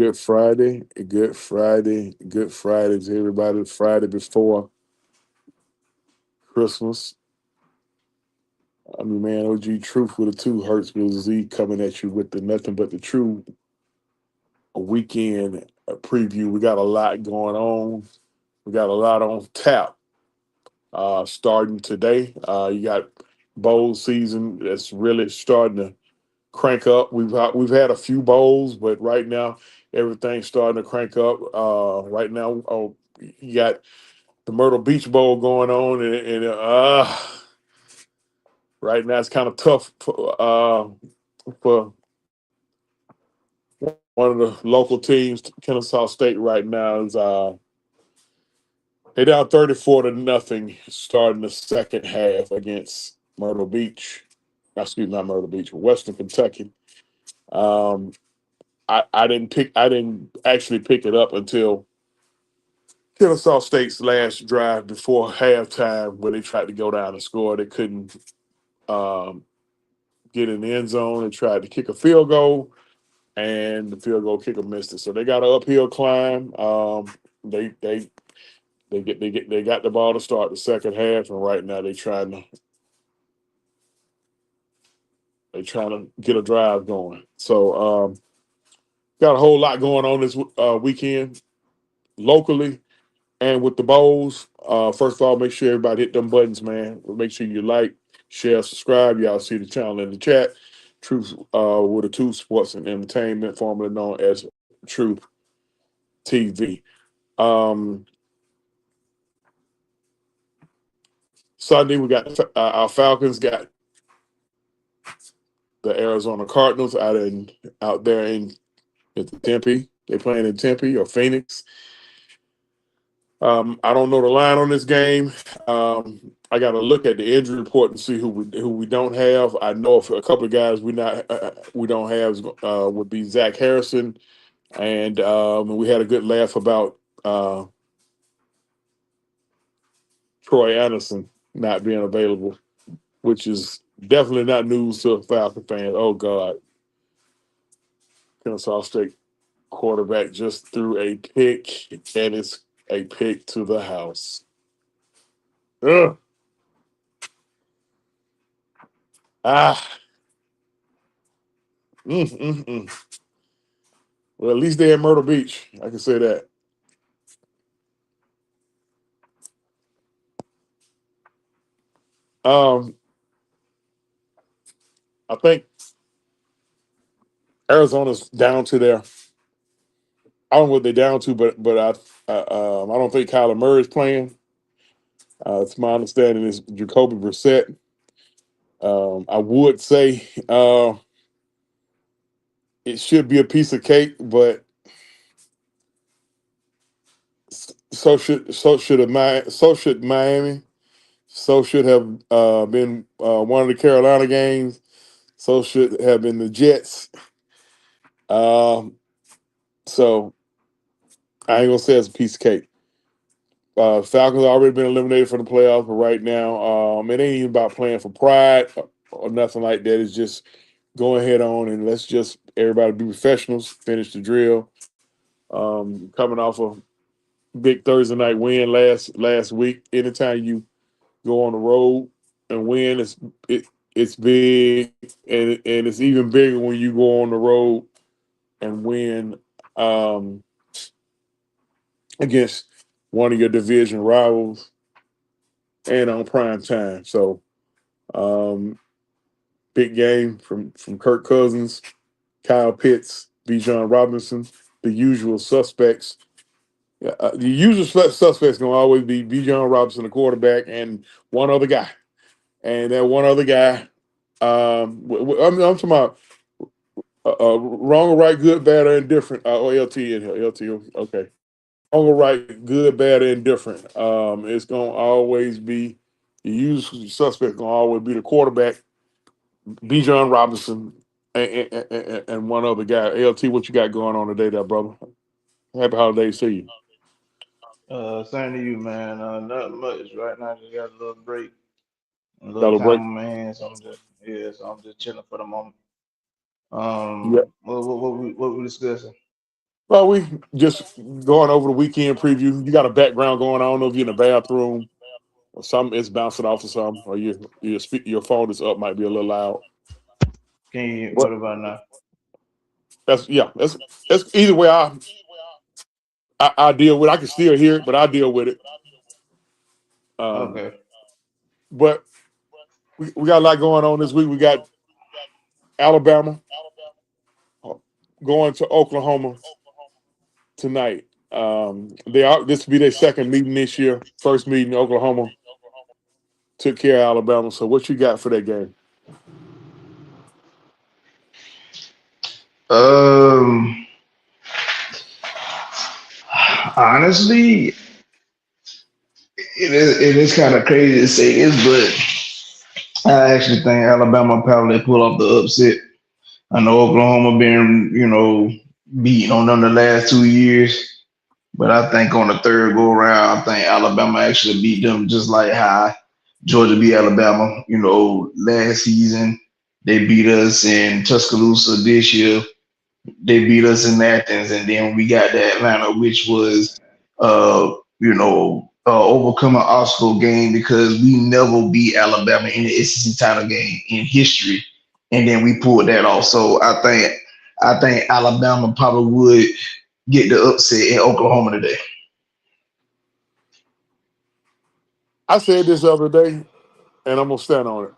Good Friday, good Friday, good Friday to everybody. Friday before Christmas. I mean, man, OG Truth with a two hurts with a Z coming at you with the nothing but the true weekend preview. We got a lot going on. We got a lot on tap starting today. You got bowl season that's really starting to crank up. We've had a few bowls, but right now everything's starting to crank up. Right now, you got the Myrtle Beach Bowl going on, and right now it's kind of tough for one of the local teams, Kennesaw State. Right now is they down 34-0 starting the second half against Myrtle Beach. Excuse me, not Myrtle Beach, but Western Kentucky. Um, I didn't actually pick it up until Kennesaw State's last drive before halftime, where they tried to go down and score. They couldn't um, get in the end zone. They tried to kick a field goal, and the field goal kicker missed it. So they got an uphill climb. They they they got the ball to start the second half, and right now they trying to get a drive going. So got a whole lot going on this weekend locally and with the bowls. First of all, make sure everybody hit them buttons, man. Make sure you like, share, subscribe. Y'all see the channel in the chat. Truth with a two sports and entertainment, formerly known as Truth TV. Um, Sunday we got our Falcons got the Arizona Cardinals out there in Tempe. They playing in Tempe or Phoenix. I don't know the line on this game. I got to look at the injury report and see who we don't have. I know if a couple of guys we don't have would be Zach Harrison, and we had a good laugh about Troy Anderson not being available, which is definitely not news to Falcon fans. Oh God, Kennesaw State quarterback just threw a pick, and it's a pick to the house. Ugh. Ah. Mm, mm, mm. Well, at least they're in Myrtle Beach. I can say that. Um, I think Arizona's down to their. I don't know what they're down to, but I don't think Kyler Murray's playing. It's my understanding is Jacoby Brissett. I would say it should be a piece of cake, but so should Miami. So should have been one of the Carolina games. So should have been the Jets. Um, so I ain't gonna say it's a piece of cake. Falcons already been eliminated from the playoffs, but right now, it ain't even about playing for pride or nothing like that. It's just going head on and let's just everybody be professionals, finish the drill. Coming off a big Thursday night win last week. Anytime you go on the road and win, it's big, and it's even bigger when you go on the road and win against one of your division rivals and on prime time. So, um, big game from Kirk Cousins, Kyle Pitts, Bijan Robinson, the usual suspects. The usual suspects gonna always be Bijan Robinson, the quarterback, and one other guy. And that one other guy, I'm talking about wrong or right, good, bad, or indifferent. LT in here, LT. Okay, wrong or right, good, bad, or indifferent. It's gonna always be the usual suspect. Gonna always be the quarterback, Bijan Robinson, and one other guy. LT, what you got going on today, there, brother? Happy holidays to you. Same to you, man. Not much right now. Just got a little break, a little time Celebrate. on my hands. So I'm just yeah, so I'm just chilling for the moment. Yeah. What we discussing? Well, we just going over the weekend preview. You got a background going. I don't know if you're in the bathroom or something. It's bouncing off of something, or your phone is up. Might be a little loud. Can you? But What about now? that's yeah. That's either way. I deal with. I can still hear it, but I deal with it. Um, Okay. but we got a lot going on this week. We got Alabama going to Oklahoma tonight. They are this will be their second meeting this year. First meeting, Oklahoma took care of Alabama. So what you got for that game? Um, Honestly, it is kind of crazy to say this, but I actually think Alabama probably pull off the upset. I know Oklahoma been, beating on them the last 2 years, but I think on the third go around, I think Alabama actually beat them just like how Georgia beat Alabama, last season. They beat us in Tuscaloosa this year. They beat us in Athens, and then we got the Atlanta, which was, overcome an obstacle game because we never beat Alabama in the SEC title game in history, and then we pulled that off. So I think Alabama probably would get the upset in Oklahoma today. I said this the other day, and I'm gonna stand on it.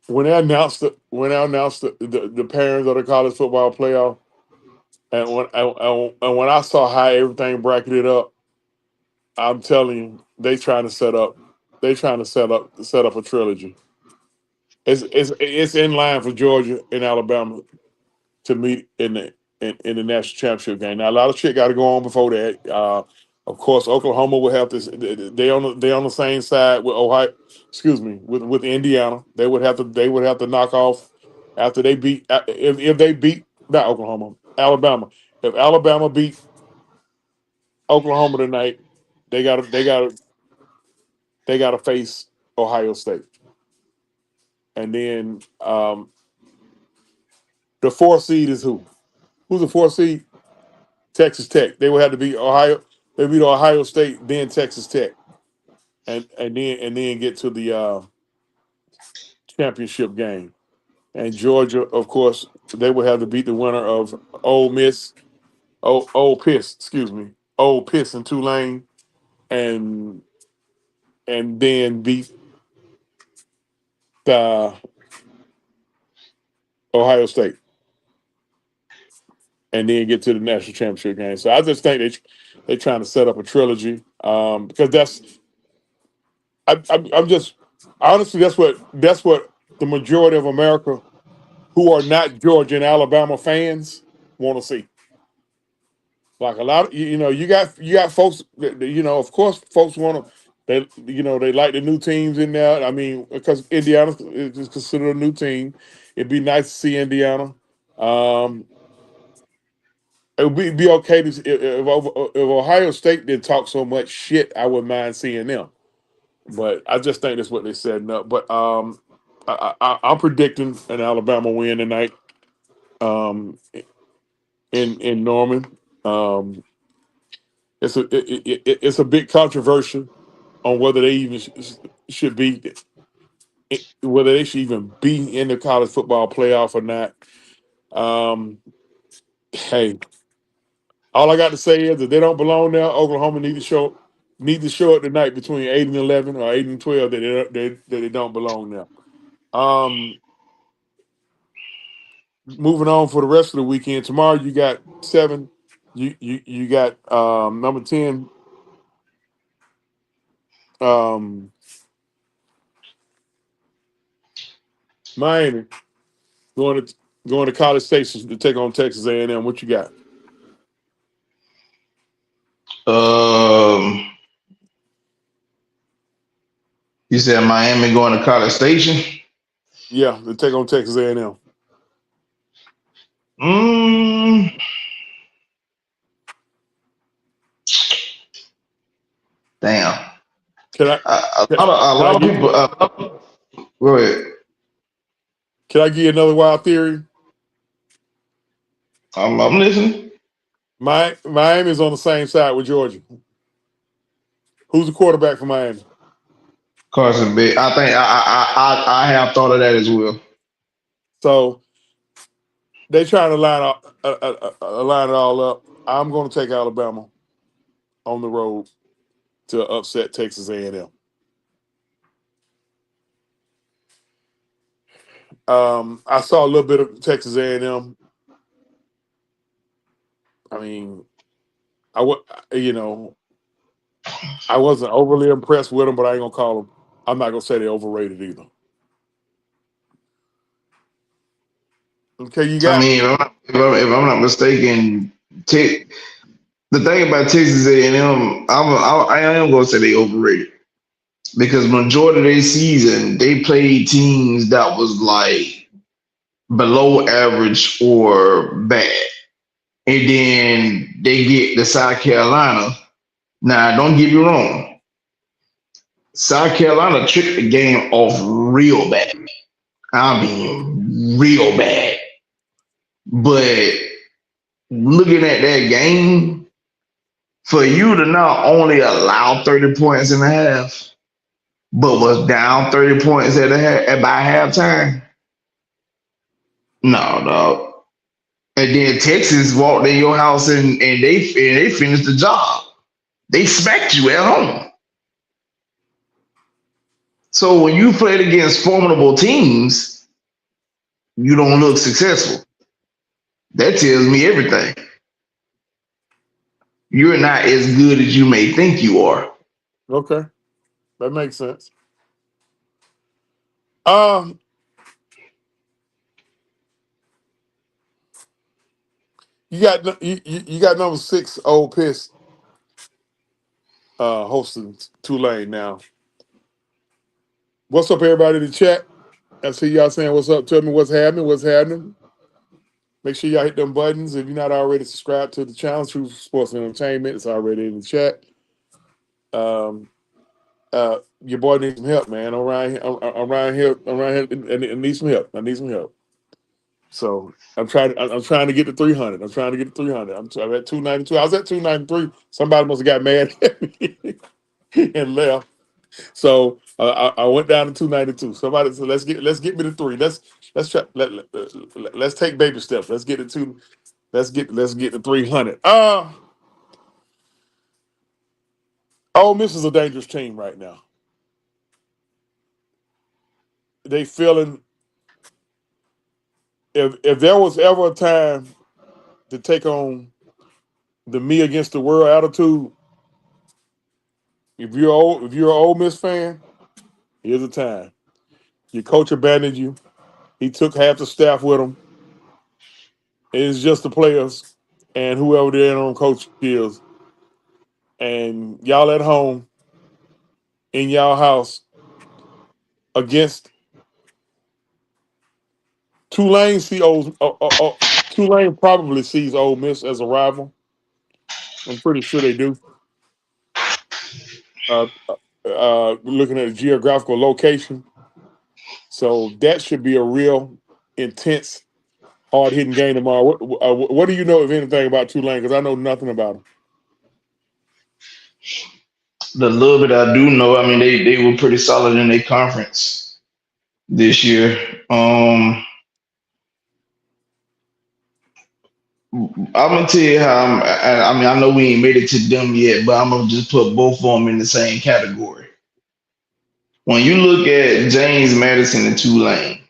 When they announced the parents of the college football playoff, and when I saw how everything bracketed up, I'm telling you, they trying to set up a trilogy. It's in line for Georgia and Alabama to meet in the national championship game. Now a lot of shit got to go on before that. Of course, Oklahoma will have to. They on the same side with Ohio. Excuse me, with Indiana. They would have to knock off after they beat if they beat not Oklahoma, Alabama. If Alabama beat Oklahoma tonight, they got to face Ohio State, and then the fourth seed is who? Who's the fourth seed? Texas Tech. They would have to beat Ohio. They beat Ohio State, then Texas Tech, and then get to the championship game. And Georgia, of course, they would have to beat the winner of Ole Miss, Ole Piss, excuse me, Ole Piss and Tulane, and then beat the Ohio State, and then get to the national championship game. So I just think they're trying to set up a trilogy because I'm just honestly that's what the majority of America who are not Georgia and Alabama fans want to see. Like a lot of you got folks of course folks want to they like the new teams in there. I mean because Indiana is considered a new team. It'd be nice to see Indiana. Um, it would be okay to if Ohio State didn't talk so much shit. I wouldn't mind seeing them. But I just think that's what they're setting up. But I'm predicting an Alabama win tonight in Norman. Um, it's a big controversy on whether they even should be whether they should even be in the college football playoff or not. Um, hey, all I got to say is that they don't belong there. Oklahoma need to show it tonight between 8 and 11 or 8 and 12 that they don't belong there. Um, moving on for the rest of the weekend. Tomorrow you got seven. You got number 10 um, Miami going to going to College Station to take on Texas A&M. What you got? Um, you said Miami going to College Station. Yeah, to take on Texas A&M. Mm, Damn. Can I A can, lot of a can I lot of get people. Go ahead. can I give you another wild theory? I'm listening. Miami's on the same side with Georgia. Who's the quarterback for Miami? Carson Beck. I think I have thought of that as well. So they trying to line it all up. I'm going to take Alabama on the road to upset Texas A&M. I saw a little bit of Texas A&M. I mean, I wa- you know I wasn't overly impressed with them, but I ain't gonna call them. I'm not gonna say they're overrated either. Okay, you I got mean, if I'm not mistaken, the thing about Texas A&M, I am going to say they overrated because majority of their season they played teams that was like below average or bad, and then they get to South Carolina. Now, don't get me wrong, South Carolina tricked the game off real bad. I mean, real bad. But looking at that game, for you to not only allow 30 points in the half, but was down 30 points by halftime, no, dog. And then Texas walked in your house and they finished the job. They smacked you at home. So when you played against formidable teams, you don't look successful. That tells me everything. You're not as good as you may think you are. okay. That makes sense. Um, you got number 6 Old Piss hosting Tulane now. What's up, everybody in the chat? I see y'all saying what's up. Tell me what's happening. What's happening? Make sure y'all hit them buttons. If you're not already subscribed to the channel, True Sports and Entertainment, it's already in the chat. Um, your boy needs some help, man. I need some help. I need some help. So I'm trying to get to 300. I'm trying to get to 300. I'm at 292. I was at 293. Somebody must have got mad at me and left. So I went down to 292. Somebody said, let's get me to three. Let's try let's take baby steps. Let's get to two. Let's get to 300. Ole Miss is a dangerous team right now. They feeling if there was ever a time to take on the me against the world attitude, if you're an Ole Miss fan, here's the time. Your coach abandoned you. He took half the staff with him. It's just the players and whoever their interim coach is, and y'all at home in y'all house against Tulane. Tulane probably sees Ole Miss as a rival. I'm pretty sure they do. Uh, Looking at the geographical location, so that should be a real intense, hard hitting game tomorrow. What do you know, if anything, about Tulane? Because I know nothing about them. The little bit I do know, I mean, they were pretty solid in their conference this year. I'm gonna tell you how. I mean, I know we ain't made it to them yet, but I'm gonna just put both of them in the same category. When you look at James Madison and Tulane,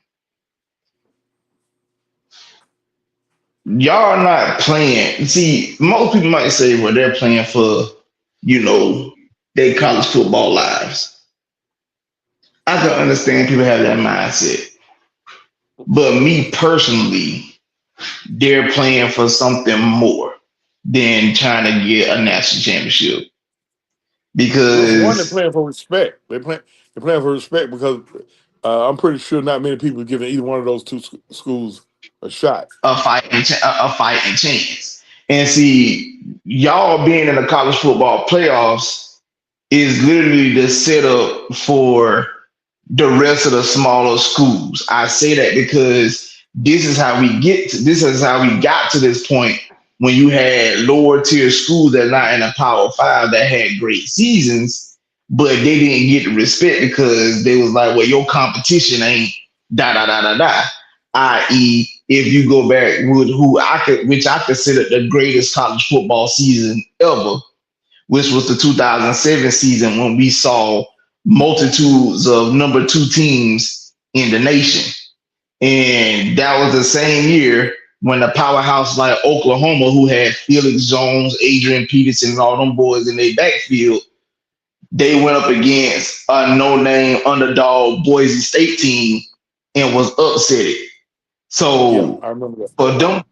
y'all are not playing. See, most people might say, well, they're playing for, you know, their college football lives. I can understand people have that mindset. But me personally, they're playing for something more than trying to get a national championship. Well, for one, they're Because playing for respect. They're playing for respect because I'm pretty sure not many people are giving either one of those two schools a shot. a fighting chance. And see, y'all being in the college football playoffs is literally the setup for the rest of the smaller schools. I say that because this is how we got to this point when you had lower tier schools that are not in the Power Five that had great seasons, but they didn't get the respect because they was like, well, your competition ain't da da da da da. I.e., if you go back with which I consider the greatest college football season ever, which was the 2007 season when we saw multitudes of number two teams in the nation. And that was the same year when the powerhouse like Oklahoma, who had Felix Jones, Adrian Peterson, and all them boys in their backfield, they went up against a no-name underdog Boise State team and was upset. Yeah, So I remember that. for them,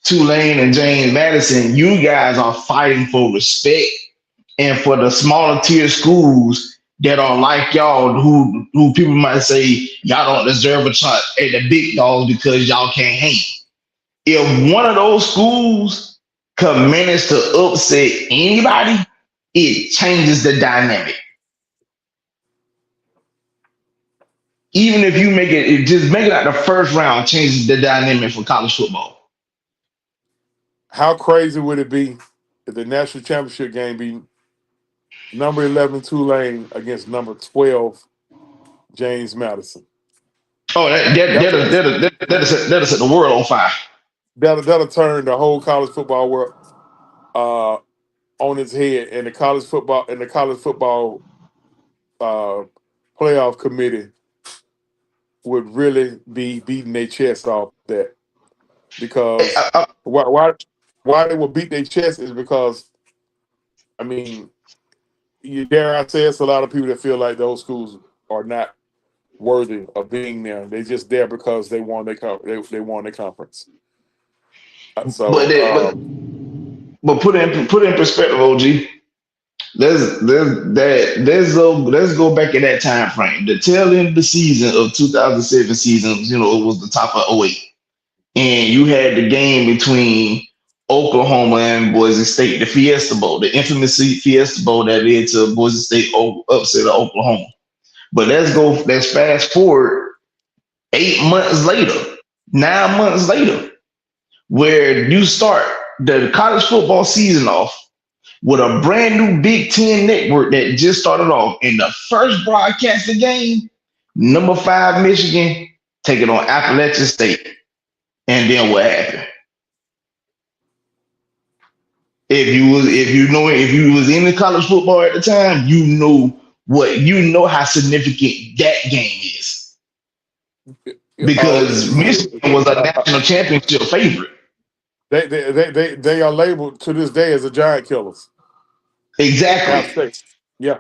Tulane and James Madison, you guys are fighting for respect, and for the smaller tier schools that are like y'all, who people might say y'all don't deserve a shot at the big dogs because y'all can't hang. If one of those schools can manage to upset anybody, it changes the dynamic. Even if you make it just make it out the first round changes the dynamic for college football. How crazy would it be if the national championship game be number 11 Tulane against number 12 James Madison? Oh, That's a that'll set the world on fire. that'll turn the whole college football world uh, on its head, and the college football uh, playoff committee would really be beating their chest off that because why why why they would beat their chest is because I mean you dare I say it's a lot of people that feel like those schools are not worthy of being there. They just there because they won their conference. But So they, but put in perspective, OG. Let's go back in that time frame. The tail end of the season of 2007 season, it was the top of '08, and you had the game between Oklahoma and Boise State, the Fiesta Bowl, the infamous Fiesta Bowl that led to Boise State upset of Oklahoma. But let's fast forward 8 months later, 9 months later, where you start the college football season off with a brand new Big Ten network that just started off in the first broadcasted game, number 5 Michigan taking on Appalachian State. And then what happened? If you was in the college football at the time, you know how significant that game is. Because Michigan was a national championship favorite. they are labeled to this day as the giant killers. App Exactly. State. Yeah.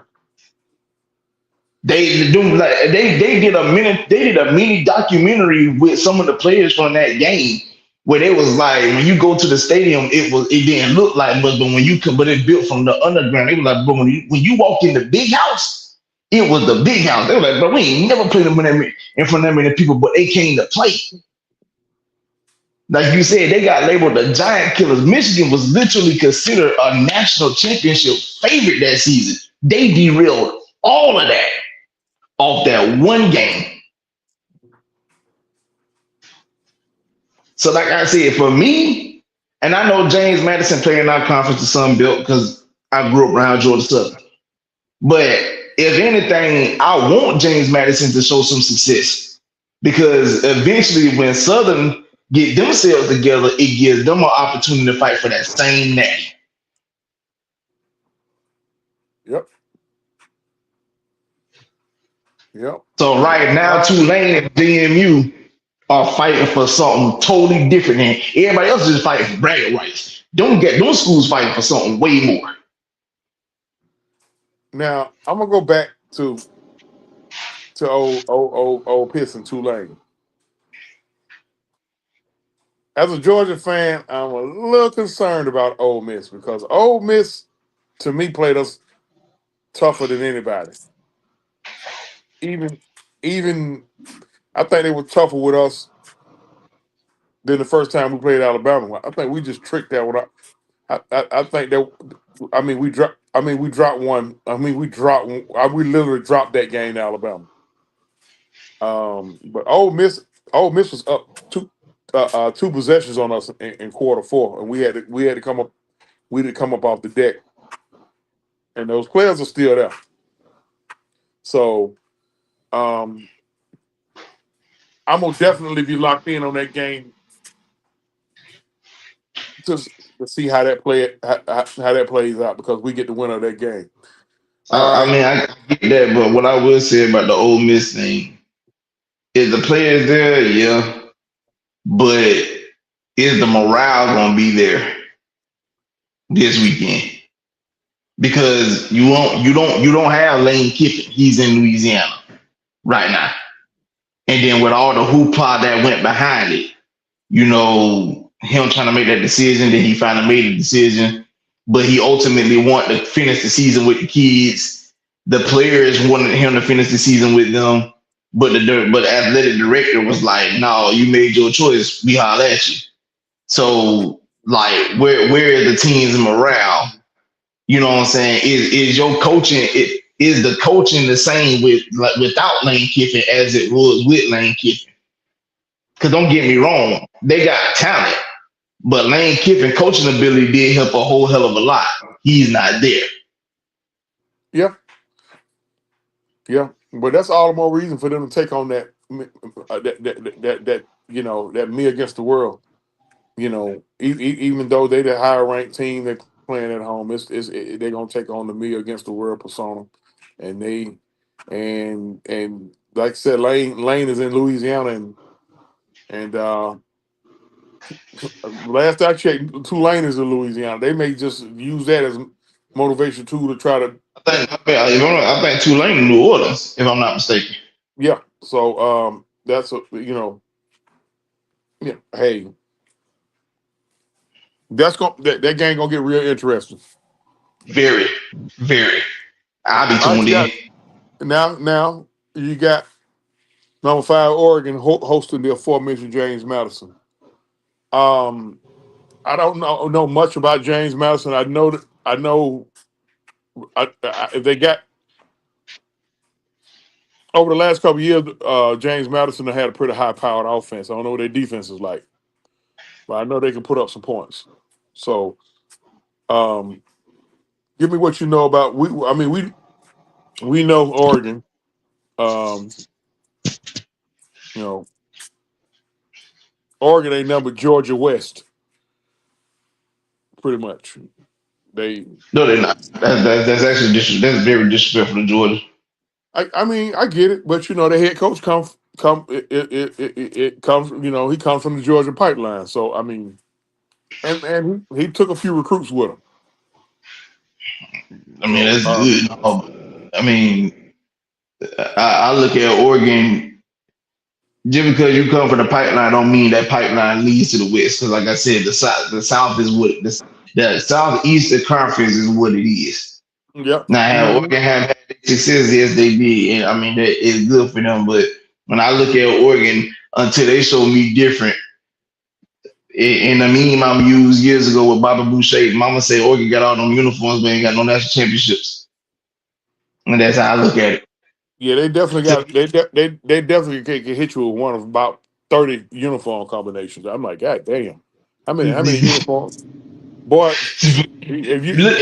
They did a mini documentary with some of the players from that game where they was like when you go to the stadium it didn't look like much, but when you come but it built from the underground, it was like, bro, when you walked in the big house, it was the big house. They were like, bro, we ain't never played them in front of that many people, but they came to play. Like you said, they got labeled the giant killers. Michigan was literally considered a national championship favorite that season. They derailed all of that off that one game. So, like I said, for me, and I know James Madison playing in our conference the Sun Belt because I grew up around Georgia Southern. But if anything, I want James Madison to show some success because eventually, when Southern get themselves together, it gives them an opportunity to fight for that same natty. Yep. Yep. So right now, Tulane and JMU are fighting for something totally different than everybody else is fighting for bragging rights. Don't get those schools fighting for something way more. Now I'm gonna go back to old Piss and Tulane. As a Georgia fan, I'm a little concerned about Ole Miss because Ole Miss, to me, played us tougher than anybody. Even, even I think they were tougher with us than the first time we played Alabama. I think we just tricked that one. I think that. I mean, we dropped. I mean, we dropped one. I mean, we dropped. We literally dropped that game to Alabama. But Ole Miss was up two possessions on us in quarter four, and we had to come up we had to come up off the deck, and those players are still there. So um, I'm gonna definitely be locked in on that game to, to see how how that plays out because we get the winner of that game. All I right. mean, I get that, but what I will say about the Ole Miss thing is the players there, yeah, but is the morale gonna be there this weekend? Because you don't have Lane Kiffin. He's in Louisiana right now, and then with all the hoopla that went behind it, him trying to make that decision, then he finally made a decision, but he ultimately wanted to finish the season with the kids. The players wanted him to finish the season with them, but the athletic director was like, "No, you made your choice. We holler at you." So, like, where is the team's morale? You know what I'm saying? Is your coaching is the coaching the same with like without Lane Kiffin as it was with Lane Kiffin? Because don't get me wrong, they got talent, but Lane Kiffin coaching ability did help a whole hell of a lot. He's not there. Yeah, yeah, but that's all the more reason for them to take on that me against the world. Even though they the higher ranked team, they playing at home. They're gonna take on the me against the world persona, and like I said, Lane is in Louisiana, and last I checked, Tulane is in Louisiana. They may just use that as motivation too to try to I think Tulane in New Orleans, if I'm not mistaken. yeah. So that's yeah. Hey, that game gonna get real interesting. Very, very. I'll be All right, tuned you in. got now you got number five Oregon hosting the aforementioned James Madison. Um, I don't know much about James Madison. I know if they got over the last couple of years, James Madison had a pretty high powered offense. I don't know what their defense is like, but I know they can put up some points. So, um, give me what you know about we. I mean, we know Oregon. Um, you know, Oregon ain't nothing but Georgia West, pretty much. They, No, they're not. That's actually that's very disrespectful to Georgia. I mean, I get it, but the head coach it comes. He comes from the Georgia pipeline. So I mean, and he took a few recruits with him. I mean, So that's good. No, I mean, I look at Oregon. Just because you come from the pipeline, don't mean that pipeline leads to the west. Because, like I said, the south is what the southeastern conference is what it is. yep. Now, have Hmm. Oregon have had success? Yes, they did, and I mean that is good for them. But when I look at Oregon, until they show me different, in the meme I'm used years ago with Baba Boucher, Mama say Oregon got all them uniforms, but ain't got no national championships, and that's how I look at it. Yeah, they definitely So, got they definitely can hit you with one of about 30 uniform combinations. I'm like, God damn, how many uniforms, boy?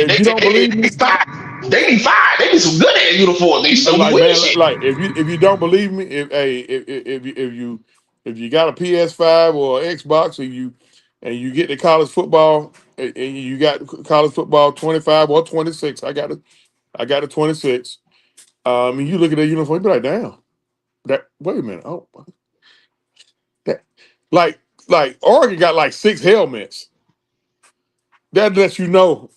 If you don't believe they me, need five. They need five. They need some good ass uniforms. They so like win man, shit. like if you don't believe me, if you got a PS5 or Xbox and you get the college football and you got college football 25 or 26, I got a 26. And you look at that uniform, you be like, damn, that wait a minute, oh, that like Oregon got like six helmets. That lets you know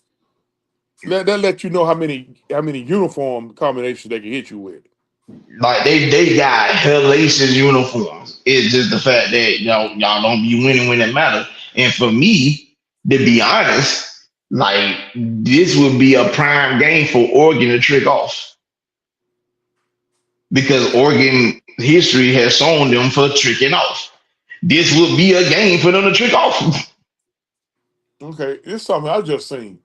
that lets you know how many uniform combinations they can hit you with. Like they got hellacious uniforms. It's just the fact that y'all don't be winning when it matters. And for me, to be honest, like this would be a prime game for Oregon to trick off because Oregon history has shown them for tricking off. This would be a game for them to trick off. Okay, it's something I just seen.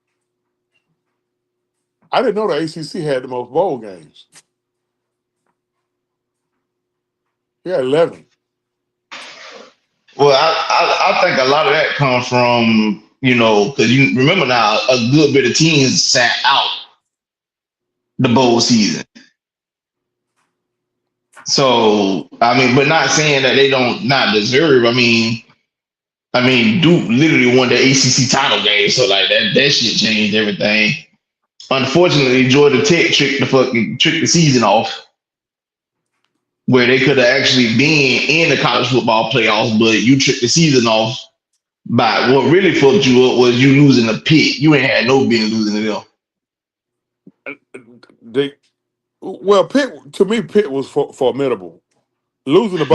I didn't know the ACC had the most bowl games. Yeah, 11. Well, I think a lot of that comes from because you remember now a good bit of teams sat out the bowl season. So I mean, but not saying that they don't not deserve. I mean, Duke literally won the ACC title game, so like that shit changed everything. Unfortunately, Georgia Tech tricked the season off, where they could have actually been in the college football playoffs, but you tricked the season off by what really fucked you up was you losing the Pitt. You ain't had no business losing to them. They well, Pitt to me, Pitt was formidable. Losing to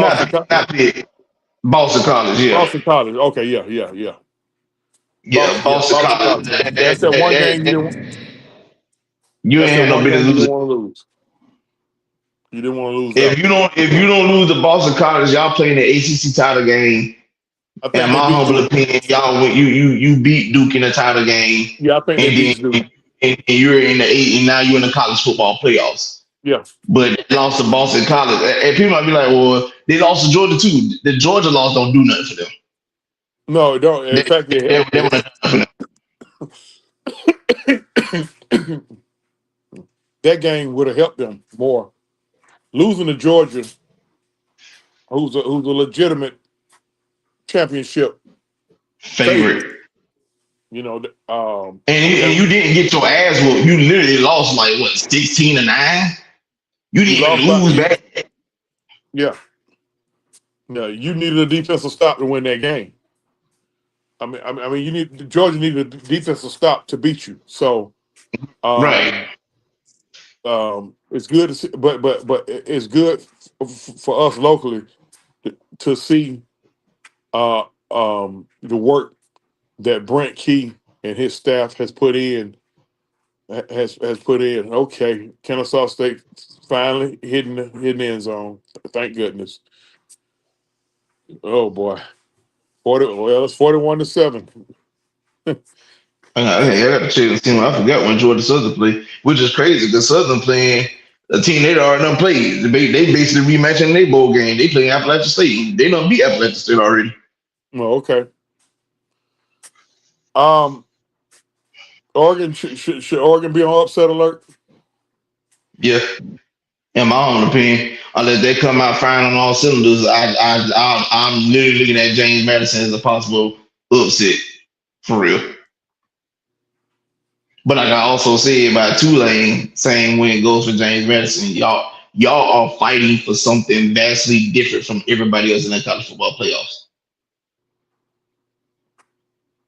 Not Pitt, Boston College, yeah, Boston College. Okay, yeah. yeah, Boston Boston College. College. That's that one game you didn't. You That's ain't that had no one business game you didn't losing. want to lose. You didn't want to lose that If one. you don't lose the Boston College, y'all playing the ACC title game. I In think they my beat humble Duke. opinion, y'all went you beat Duke in the title game, Yeah, I think they and then beat Duke. and you're in the eight, and now you're in the college football playoffs. Yeah. But they lost to Boston College, and people might be like, "Well, they lost to Georgia too." The Georgia loss don't do nothing for them. No, it don't. In They, fact, they would have done for them. that game would have helped them more. Losing to Georgia, who's a legitimate championship favorite. Favorite, You know, and that you didn't get your ass whooped. You literally lost like what 16-9. You you didn't lost even by. lose back. Yeah. No, you needed a defensive stop to win that game. I mean, Georgia needed a defensive stop to beat you. So, Right. um, it's good to see, but it's good for us locally to see uh, the work that Brent Key and his staff has put in. Okay, Kennesaw State finally hitting the end zone. Thank goodness. Oh boy, 40. Well, it's 41-7. Hey, I got to check the team. I forgot when Georgia Southern played, which is crazy because Southern playing a team they already done played. They basically rematching their bowl game. They playing Appalachian State. They done beat Appalachian State already. Oh, okay. Um, Oregon should Oregon be on upset alert? Yeah, in my own opinion, unless they come out firing on all cylinders, I'm literally looking at James Madison as a possible upset for real. But like I also said about Tulane, saying when it goes for James Madison, y'all are fighting for something vastly different from everybody else in the college football playoffs.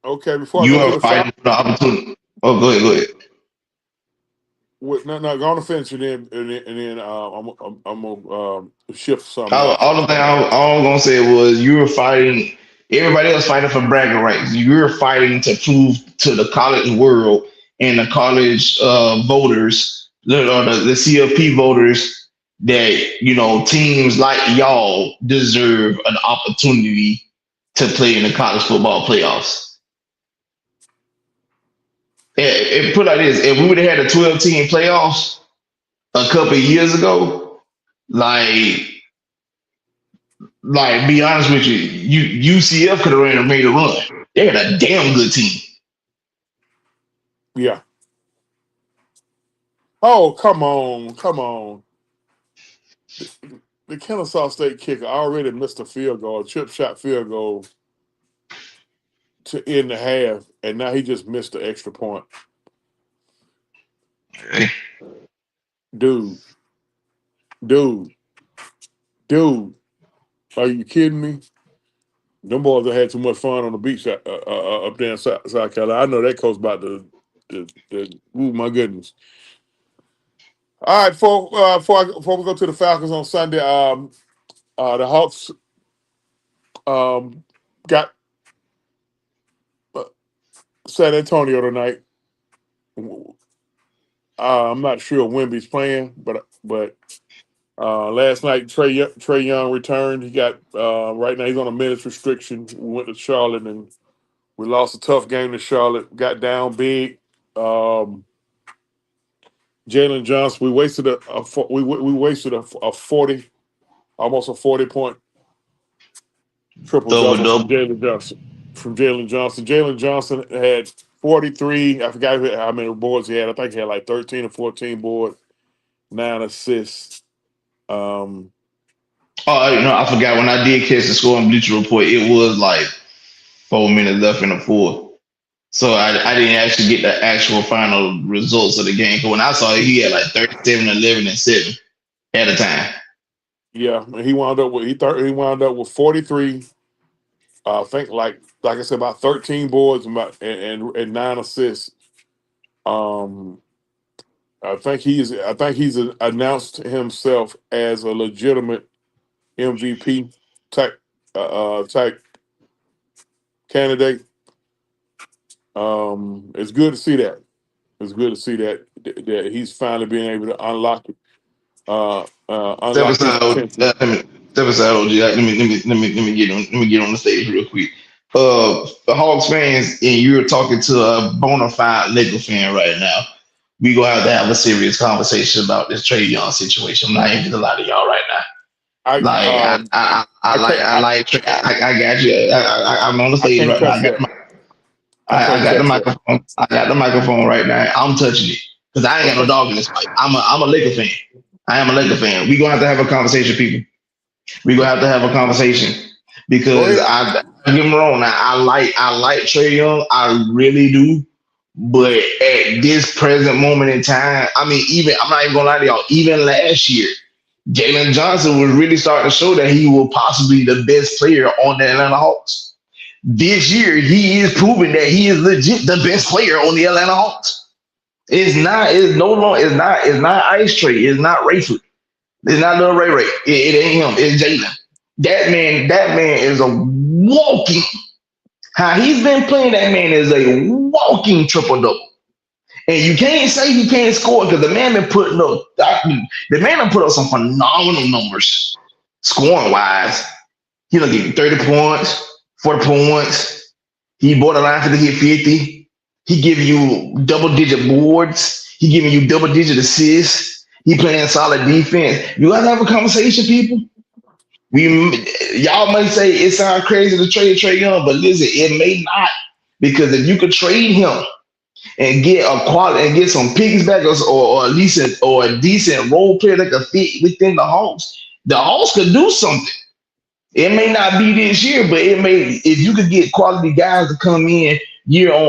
Okay, before I You go to are the fighting Falcons, for the opportunity. Oh, go ahead, go ahead. no, go on the fence and then I'm gonna shift something All, else. all the thing all I'm gonna say was you were fighting. Everybody else fighting for bragging rights. You're fighting to prove to the college world and the college voters, the CFP voters, that teams like y'all deserve an opportunity to play in the college football playoffs. And put like this: if we would have had a 12-team playoffs a couple of years ago, like be honest with you, UCF could have ran and made a run. They had a damn good team. Yeah. Oh, come on. The Kennesaw State kicker already missed a field goal, chip shot field goal to end the half, and now he just missed the extra point. Okay. Dude, dude, dude, are you kidding me? Them boys have had too much fun on the beach up there in South Carolina. I know that coach about ooh, my goodness. All right, before we go to the Falcons on Sunday, the Hawks got uh, San Antonio tonight. I'm not sure Wemby's playing, but last night Trae Young returned. He got right now he's on a minutes restriction. We went to Charlotte and we lost a tough game to Charlotte. Got down big. Um, Jalen Johnson. We wasted we wasted a 40, almost a 40 point triple Double double from double. Jalen Johnson. From Jalen Johnson. Jalen Johnson had 43. I forgot how many boards he had. I think he had like 13 or 14 boards, 9 assists. Um, Oh, I forgot when I did catch the score on Bleacher Report. It was like 4 minutes left in the fourth. So I didn't actually get the actual final results of the game. But when I saw it, he had like 37, 11, and 7 at a time. yeah, and he wound up with 43. I think like I said, about 13 boards and 9 assists. Um, I think he's announced himself as a legitimate MVP type candidate. It's good to see that. It's good to see that he's finally being able to Step unlock his aside, potential. step aside, OG. Let me get on the stage real quick. The Hawks fans, and you're talking to a bona fide Laker fan right now. We gonna have a serious conversation about this Trae Young situation. I'm not even gonna lie to y'all right now. I Like I can't I like I got you. I'm on the I stage can't right now. touch that. I I can't got the touch that. microphone. I got the microphone right now. I'm touching it because I ain't got no Okay, dog in this fight. I'm a Laker fan. I am a Laker fan. We gonna have to have a conversation, people. We gonna have to have a conversation go because ahead. I don't get me wrong. Now, I like Trae Young. I really do. But at this present moment in time, I mean, even I'm not even gonna lie to y'all. Even last year, Jalen Johnson was really starting to show that he was possibly the best player on the Atlanta Hawks. This year, he is proving that he is legit the best player on the Atlanta Hawks. It's not. It's no longer. It's not. It's not Ice Trey. It's not Rayford. It's not Lil Ray Ray. It ain't him. It's Jalen. That man. That man is a walking. How he's been playing. That man is a walking triple double. And you can't say he can't score because the man been putting up. The man done put up some phenomenal numbers, scoring wise. He done give you 30 points, 40 points. He borderline to hit 50. He give you double digit boards. He giving you double digit assists. He playing solid defense. You gotta have a conversation, people. We y'all might say it sounds crazy to trade Trae Young, but listen, it may not because if you could trade him and get a quality and get some picks back or at least a decent role player that could fit within the Hawks could do something. It may not be this year, but it may if you could get quality guys to come in year on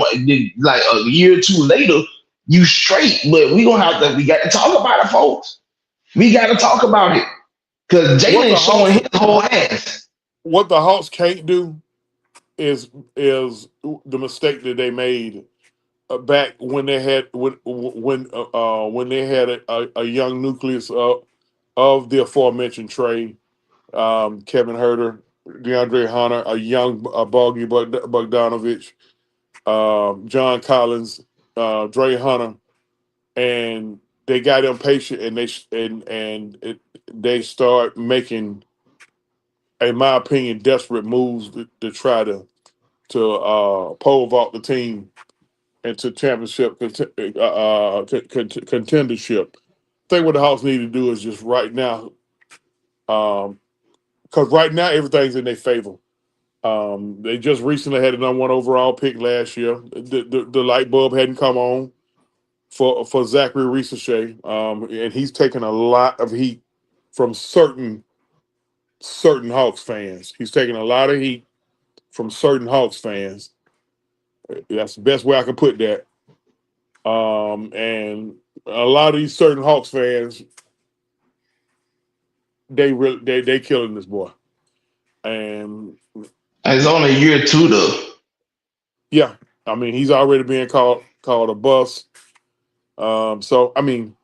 like a year or two later, you straight. But we got to talk about it, folks. We got to talk about it. Cause What Jalen's the showing Hawks his whole ass. what the Hawks can't do is the mistake that they made back when they had a young nucleus of the aforementioned Trey, Kevin Herter, DeAndre Hunter, a young Bogey Bogdanovich, John Collins, Dre Hunter, and they got impatient and they start making, in my opinion, desperate moves to try to pole vault the team into championship contendership. I think what the Hawks need to do is just right now, because right now everything's in their favor. They just recently had a number one overall pick last year. The light bulb hadn't come on for Zachary Ricochet, and he's taken a lot of heat from certain Hawks fans. He's taken a lot of heat from certain Hawks fans. That's the best way I can put that. And a lot of these certain Hawks fans, they killing this boy. And It's only year two though. yeah, I mean he's already being called a bust. So I mean,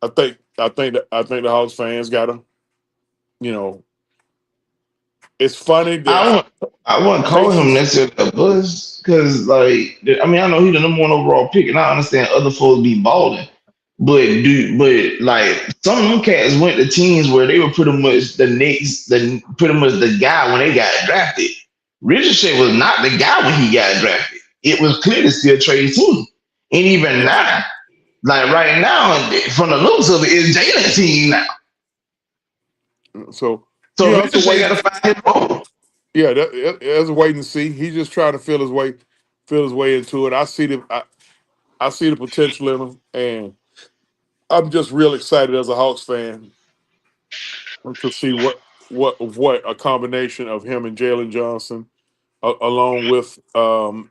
I think the Hawks fans gotta, you know, it's funny I that wouldn't, I wouldn't call him Casey's necessarily a buzz because, like, I mean, I know he's the number one overall pick, and I understand other folks be balling, but like some of them cats went to teams where they were pretty much pretty much the guy when they got drafted. Ricochet was not the guy when he got drafted. It was clear to still trade team, and even yes. now, like right now, from the looks of it, it's Jalen's team now. So You So know, it's a Ricochet wait. got to find his role. Yeah, that's a wait and see. He's just trying to feel his way into it. I see the potential in him, and I'm just real excited as a Hawks fan to see what a combination of him and Jalen Johnson, along with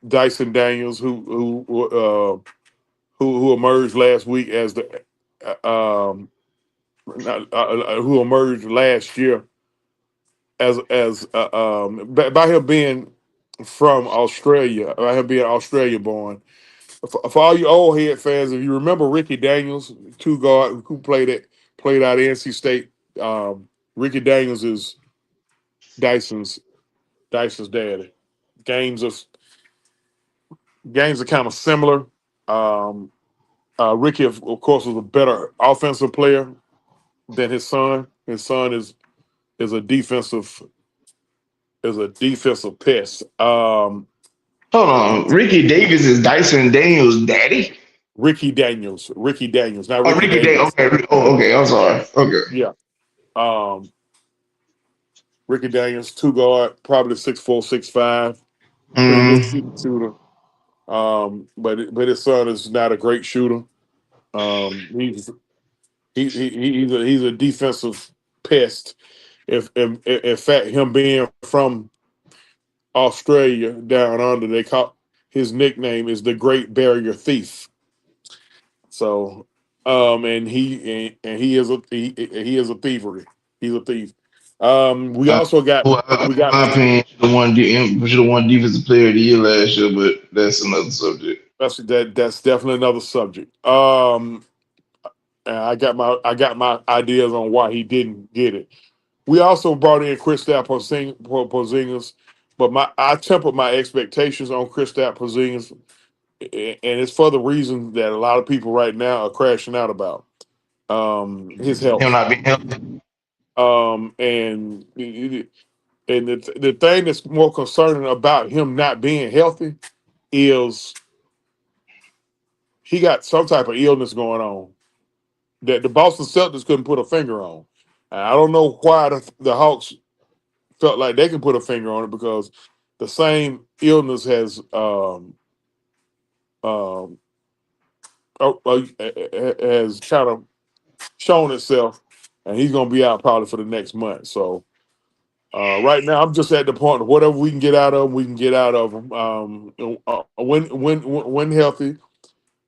Dyson Daniels, who emerged last week as the who emerged last year as by him being from Australia, by him being Australia born. For all you old head fans, if you remember Ricky Daniels, two guard who played out of NC State, Ricky Daniels is Dyson's Dyson's daddy. Games of games are kind of similar. Um, Ricky, of course, was a better offensive player than his son. His son is a defensive is a defensive pest. Hold on. Ricky Davis is Dyson Daniels' daddy? Ricky Daniels, not Oh, Ricky Ricky Davis. Davis. Okay. Oh, okay. I'm sorry. Okay. Yeah. Um, Ricky Daniels, two guard, probably 6'4", 6'5", pretty good Mm. shooter. But his son is not a great shooter. He's he's a defensive pest. If in fact him being from Australia down under, they call his nickname is the Great Barrier Thief. So, and he is he is a thievery. He's a thief. We also got we In got my opinion, should have won Defensive Player of the Year last year, but that's another subject. that's definitely another subject. And I got my ideas on why he didn't get it. We also brought in Kristaps Porzingis, but I tempered my expectations on Kristaps Porzingis, and it's for the reason that a lot of people right now are crashing out about his Him health. not being healthy. And the thing that's more concerning about him not being healthy is he got some type of illness going on that the Boston Celtics couldn't put a finger on. And I don't know why the Hawks felt like they can put a finger on it because the same illness um, has kind of shown itself, and he's going to be out probably for the next month. So right now, I'm just at the point of whatever we can get out of him, we can get out of him. When healthy,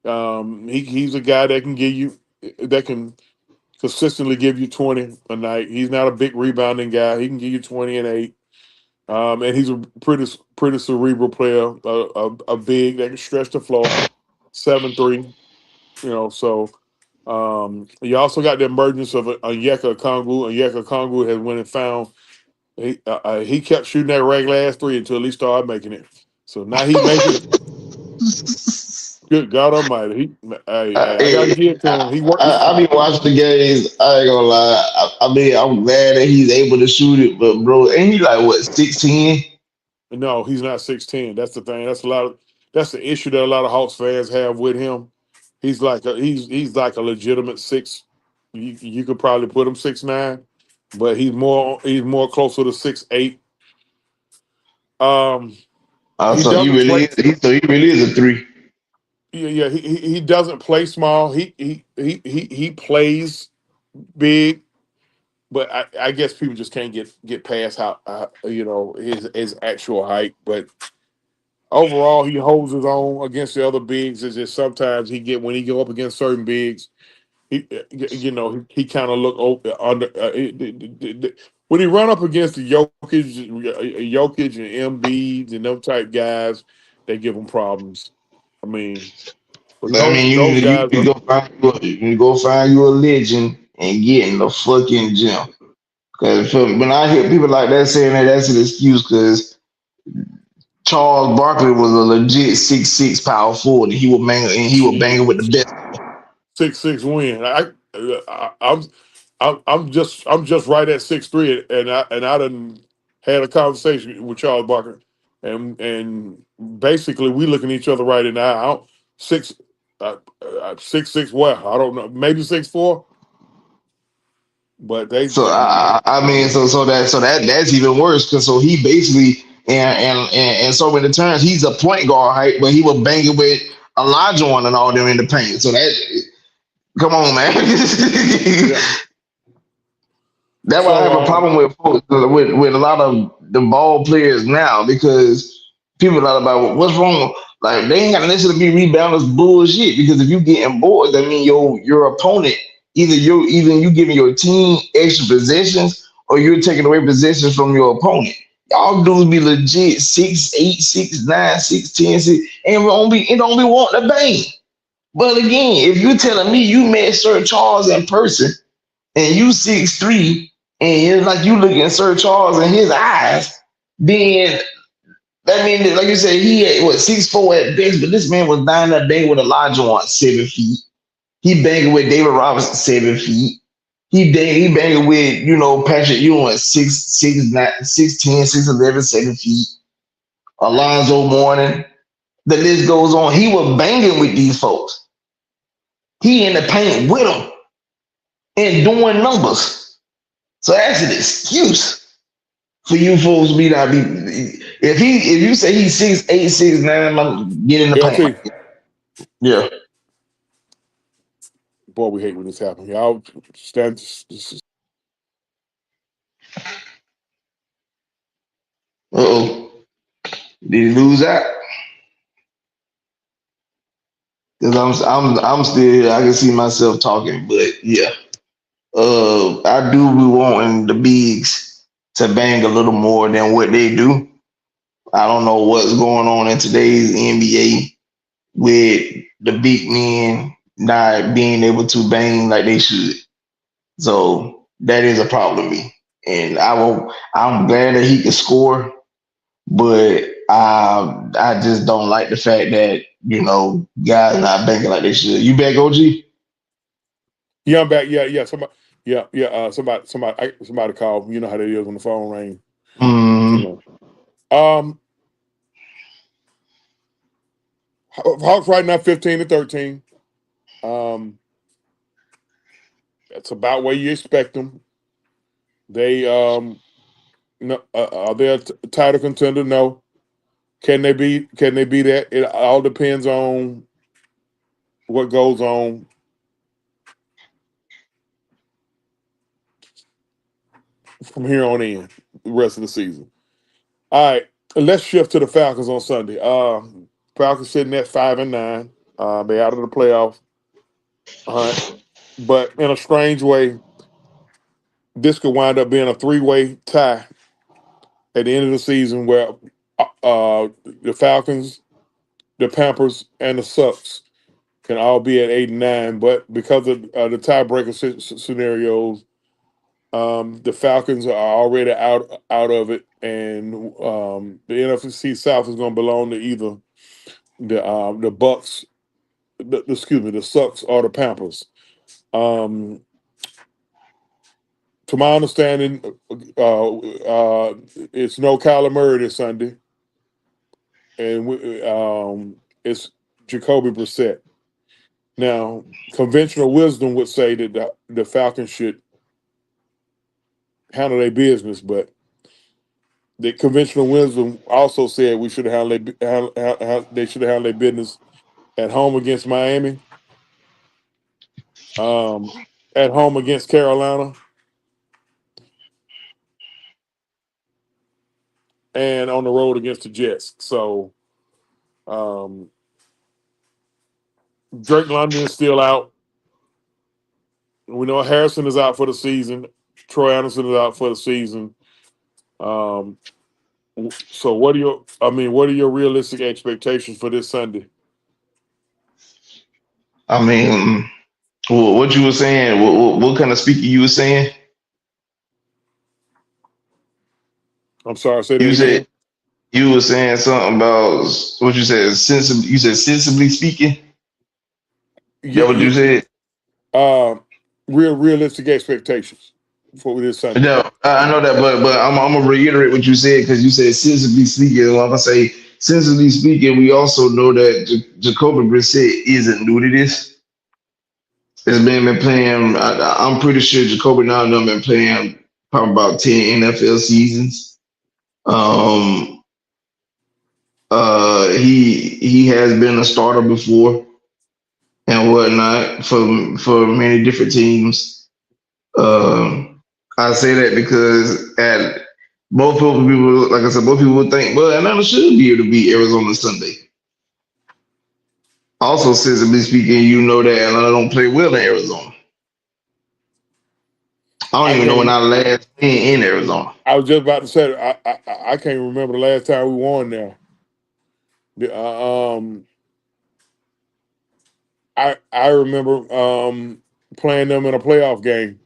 he's a guy that can give you that can consistently give you 20 a night. He's not a big rebounding guy. He can give you 20 and 8. And he's a pretty cerebral player, a big that can stretch the floor, 7'3". So you also got the emergence of Onyeka Okongwu. Onyeka Okongwu has went and found he kept shooting that regular ass three until he started making it. So now he making it. Good God Almighty! I got to give it to him. He worked. I be watching the games. I ain't gonna lie. I mean, I'm glad that he's able to shoot it, but bro, ain't he like what 16? No, he's not 6'10". That's the thing. That's the issue that a lot of Hawks fans have with him. He's like a legitimate six. You could probably put him 6'9", but he's more closer to 6'8". Um, he So he doesn't really play. is. He really is a three. Yeah. He doesn't play small. He plays big, but I guess people just can't get past how his actual height. But overall, he holds his own against the other bigs. It's just sometimes when he go up against certain bigs, he kind of look under when he run up against the Jokic and Embiid and them type guys, they give him problems. I mean, but I mean, those you guys can are go find you a legend and get in the fucking gym. Because when I hear people like that saying that, that's an excuse. Because Charles Barkley was a legit 6'6" power forward, and he was banging with the shit. best. 6'6" win. I'm just right at 6'3", and I done had a conversation with Charles Barker, and basically we looking each other right in the eye. 6'6" what? I don't know. Maybe 6'4". But they, So I mean, so that's even worse because so he basically and so many turns he's a point guard height, but he was banging with Elijah one and all them in the paint. So that come on, man. yeah. That's why I So have a problem with with a lot of the ball players now because people are about what's wrong. Like they ain't got to necessarily be rebounders bullshit because if you getting bored, that mean your opponent either you giving your team extra possessions or you're taking away possessions from your opponent. Y'all dudes be legit 6'8", 6'9", 6'10", and it don't be wanting to bang. But again, if you're telling me you met Sir Charles in person and you 6'3", and it's like you look at Sir Charles in his eyes, then that means that, like you said, he had what 6'4" at best, but this man was dying that day with Elijah on 7 feet. He banging with David Robinson 7 feet. He banging with Patrick Ewing 6'9", 6'10", 6'11", 7 feet. Alonzo Mourning. The list goes on. He was banging with these folks. He in the paint with them and doing numbers. So that's an excuse for you folks to be not be. If you say he's 6'8", 6'9", I'm get in the paint. LT, Yeah. boy, we hate when this happens. Y'all stand. Uh-oh. Did he lose out? Because I'm still here. I can see myself talking, but yeah. I do be wanting the bigs to bang a little more than what they do. I don't know what's going on in today's NBA with the big men not being able to bang like they should. So that is a problem to me. And I'm glad that he can score, but I just don't like the fact that, guys not banging like they should. You back, OG? Yeah, I'm back. Yeah, yeah. Somebody, yeah, yeah. Somebody called. You know how they is when the phone rang. Mm, You know. Hawks right now 15-13. Um, that's about where you expect them. They no, are they a title contender? No. Can they be? Can they be that? It all depends on what goes on from here on in the rest of the season. All right, let's shift to the Falcons on Sunday. Falcons sitting at 5-9. They out of the playoff hunt, but in a strange way, this could wind up being a three-way tie at the end of the season, where the Falcons, the Panthers, and the Sucks can all be at 8 and 9. But because of the tiebreaker scenarios, the Falcons are already out of it, and the NFC South is going to belong to either the Bucks, excuse me, the Sucks or the Panthers. Um, to my understanding, it's no Kyler Murray this Sunday, and it's Jacoby Brissett. Now, conventional wisdom would say that the Falcons should handle their business, but the conventional wisdom also said we should have they should have handled their business at home against Miami, um, at home against Carolina, and on the road against the Jets. So um, Drake London is still out. We know Harrison is out for the season. Troy Anderson is out for the season. Um, so what are your realistic expectations for this Sunday? I mean, what you were saying? What kind of speaker you were saying? I'm sorry, say that You said again. you were saying something about what you said. You said sensibly speaking. Yeah, That what yeah. you said? Realistic expectations for this Sunday. No, I know that, but I'm gonna reiterate what you said because you said sensibly speaking. I'm gonna say sensibly speaking. We also know that Jacoby Brissett isn't new to this, This man been playing. I'm pretty sure Jacoby now done been playing probably about 10 NFL seasons. Um, he has been a starter before and whatnot for many different teams. I say that because at most people, like I said, most people would think, well, Atlanta should be able to beat Arizona Sunday. Also, sensibly speaking, you know that Atlanta don't play well in Arizona. I don't I even know when can't. our last win in Arizona. I was just about to say. I can't remember the last time we won there. The, I remember playing them in a playoff game,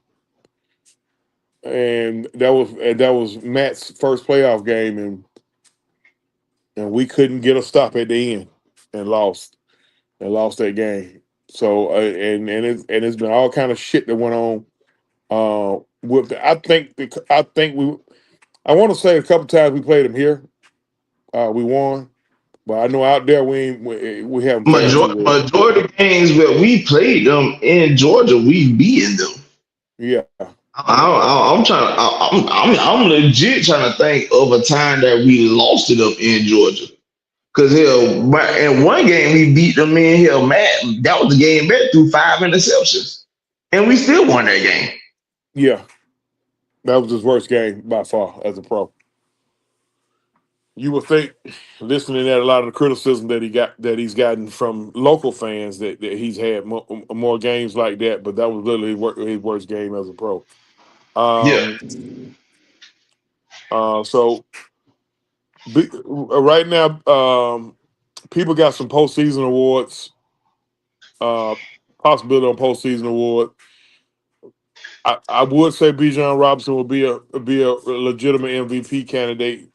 and that was Matt's first playoff game, and we couldn't get a stop at the end, and lost that game. So and it's been all kind of shit that went on. With I think we I want to say a couple times we played them here, we won, but I know out there we haven't fared too well. Majority of games that we played them in Georgia, we beaten them. Yeah, I'm trying. I'm legit trying to think of a time that we lost it up in Georgia. Cause hell, in one game we beat them in here, man. That was the game back through 5 interceptions, and we still won that game. yeah, that was his worst game by far as a pro. You would think, listening at a lot of the criticism that he's gotten from local fans, that he's had more games like that, but that was literally his worst game as a pro. Yeah, Um, so right now, people got some postseason awards, uh, possibility on postseason award. I would say Bijan Robinson will be a legitimate MVP candidate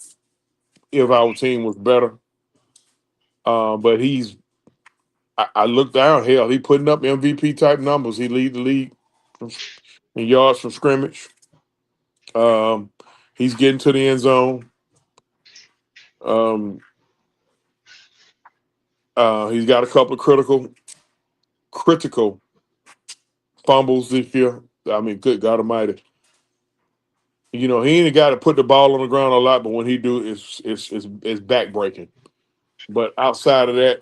if our team was better. But I look down. Hell, he putting up MVP type numbers. He lead the league from, in yards from scrimmage. Um, he's getting to the end zone. Um, he's got a couple of critical fumbles this year. I mean, good God Almighty. You know, he ain't got to put the ball on the ground a lot, but when he do, it's back breaking. But outside of that,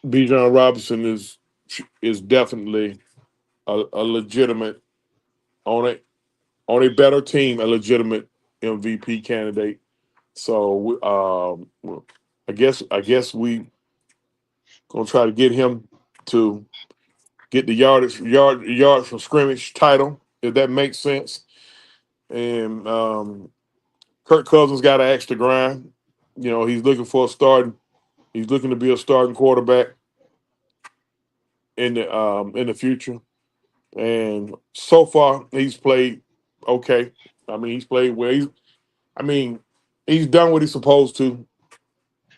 Bijan Robinson is definitely a legitimate on it on a better team, a legitimate MVP candidate. So I guess we gonna try to get him to get the yards from scrimmage title, if that makes sense. And Kirk Cousins got to axe the grind. You know, he's looking for a starting. He's looking to be a starting quarterback in the future. And so far, he's played okay. I mean, he's played well. I mean, he's done what he's supposed to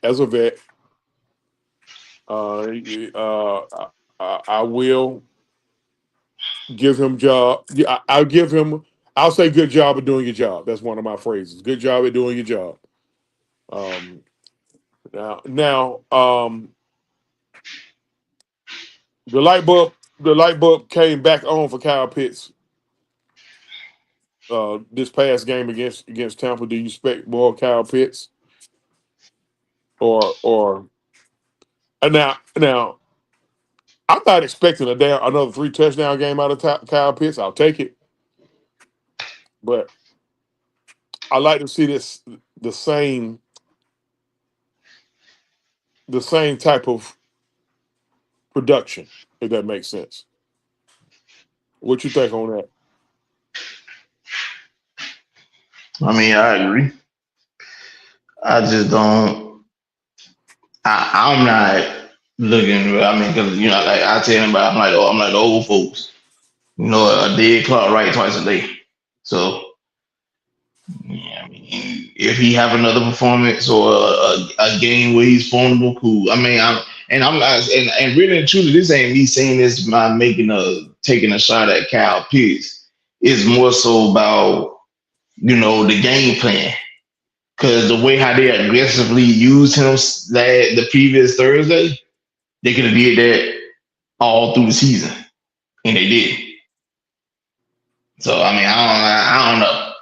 as a vet. I will give him job. Yeah, I'll give him. I'll say good job of doing your job. That's one of my phrases. Good job at doing your job. Um, now, the light bulb came back on for Kyle Pitts this past game against Tampa. Do you expect more Kyle Pitts or now? I'm not expecting another 3 touchdown game out of Kyle Pitts. I'll take it, but I like to see this the same the same type of production, if that makes sense. What you think on that? I mean, I agree. I just don't. I'm not looking. I mean, because like I tell him about, I'm like the old folks. A dead clock right twice a day. So yeah, I mean, if he have another performance or a game where he's vulnerable, cool. I mean, I'm not, and really and truly, this ain't me saying this by making taking a shot at Kyle Pitts. It's more so about the game plan. Because the way how they aggressively used him the previous Thursday, they could have did that. all through the season, and they did. So I mean, I don't know.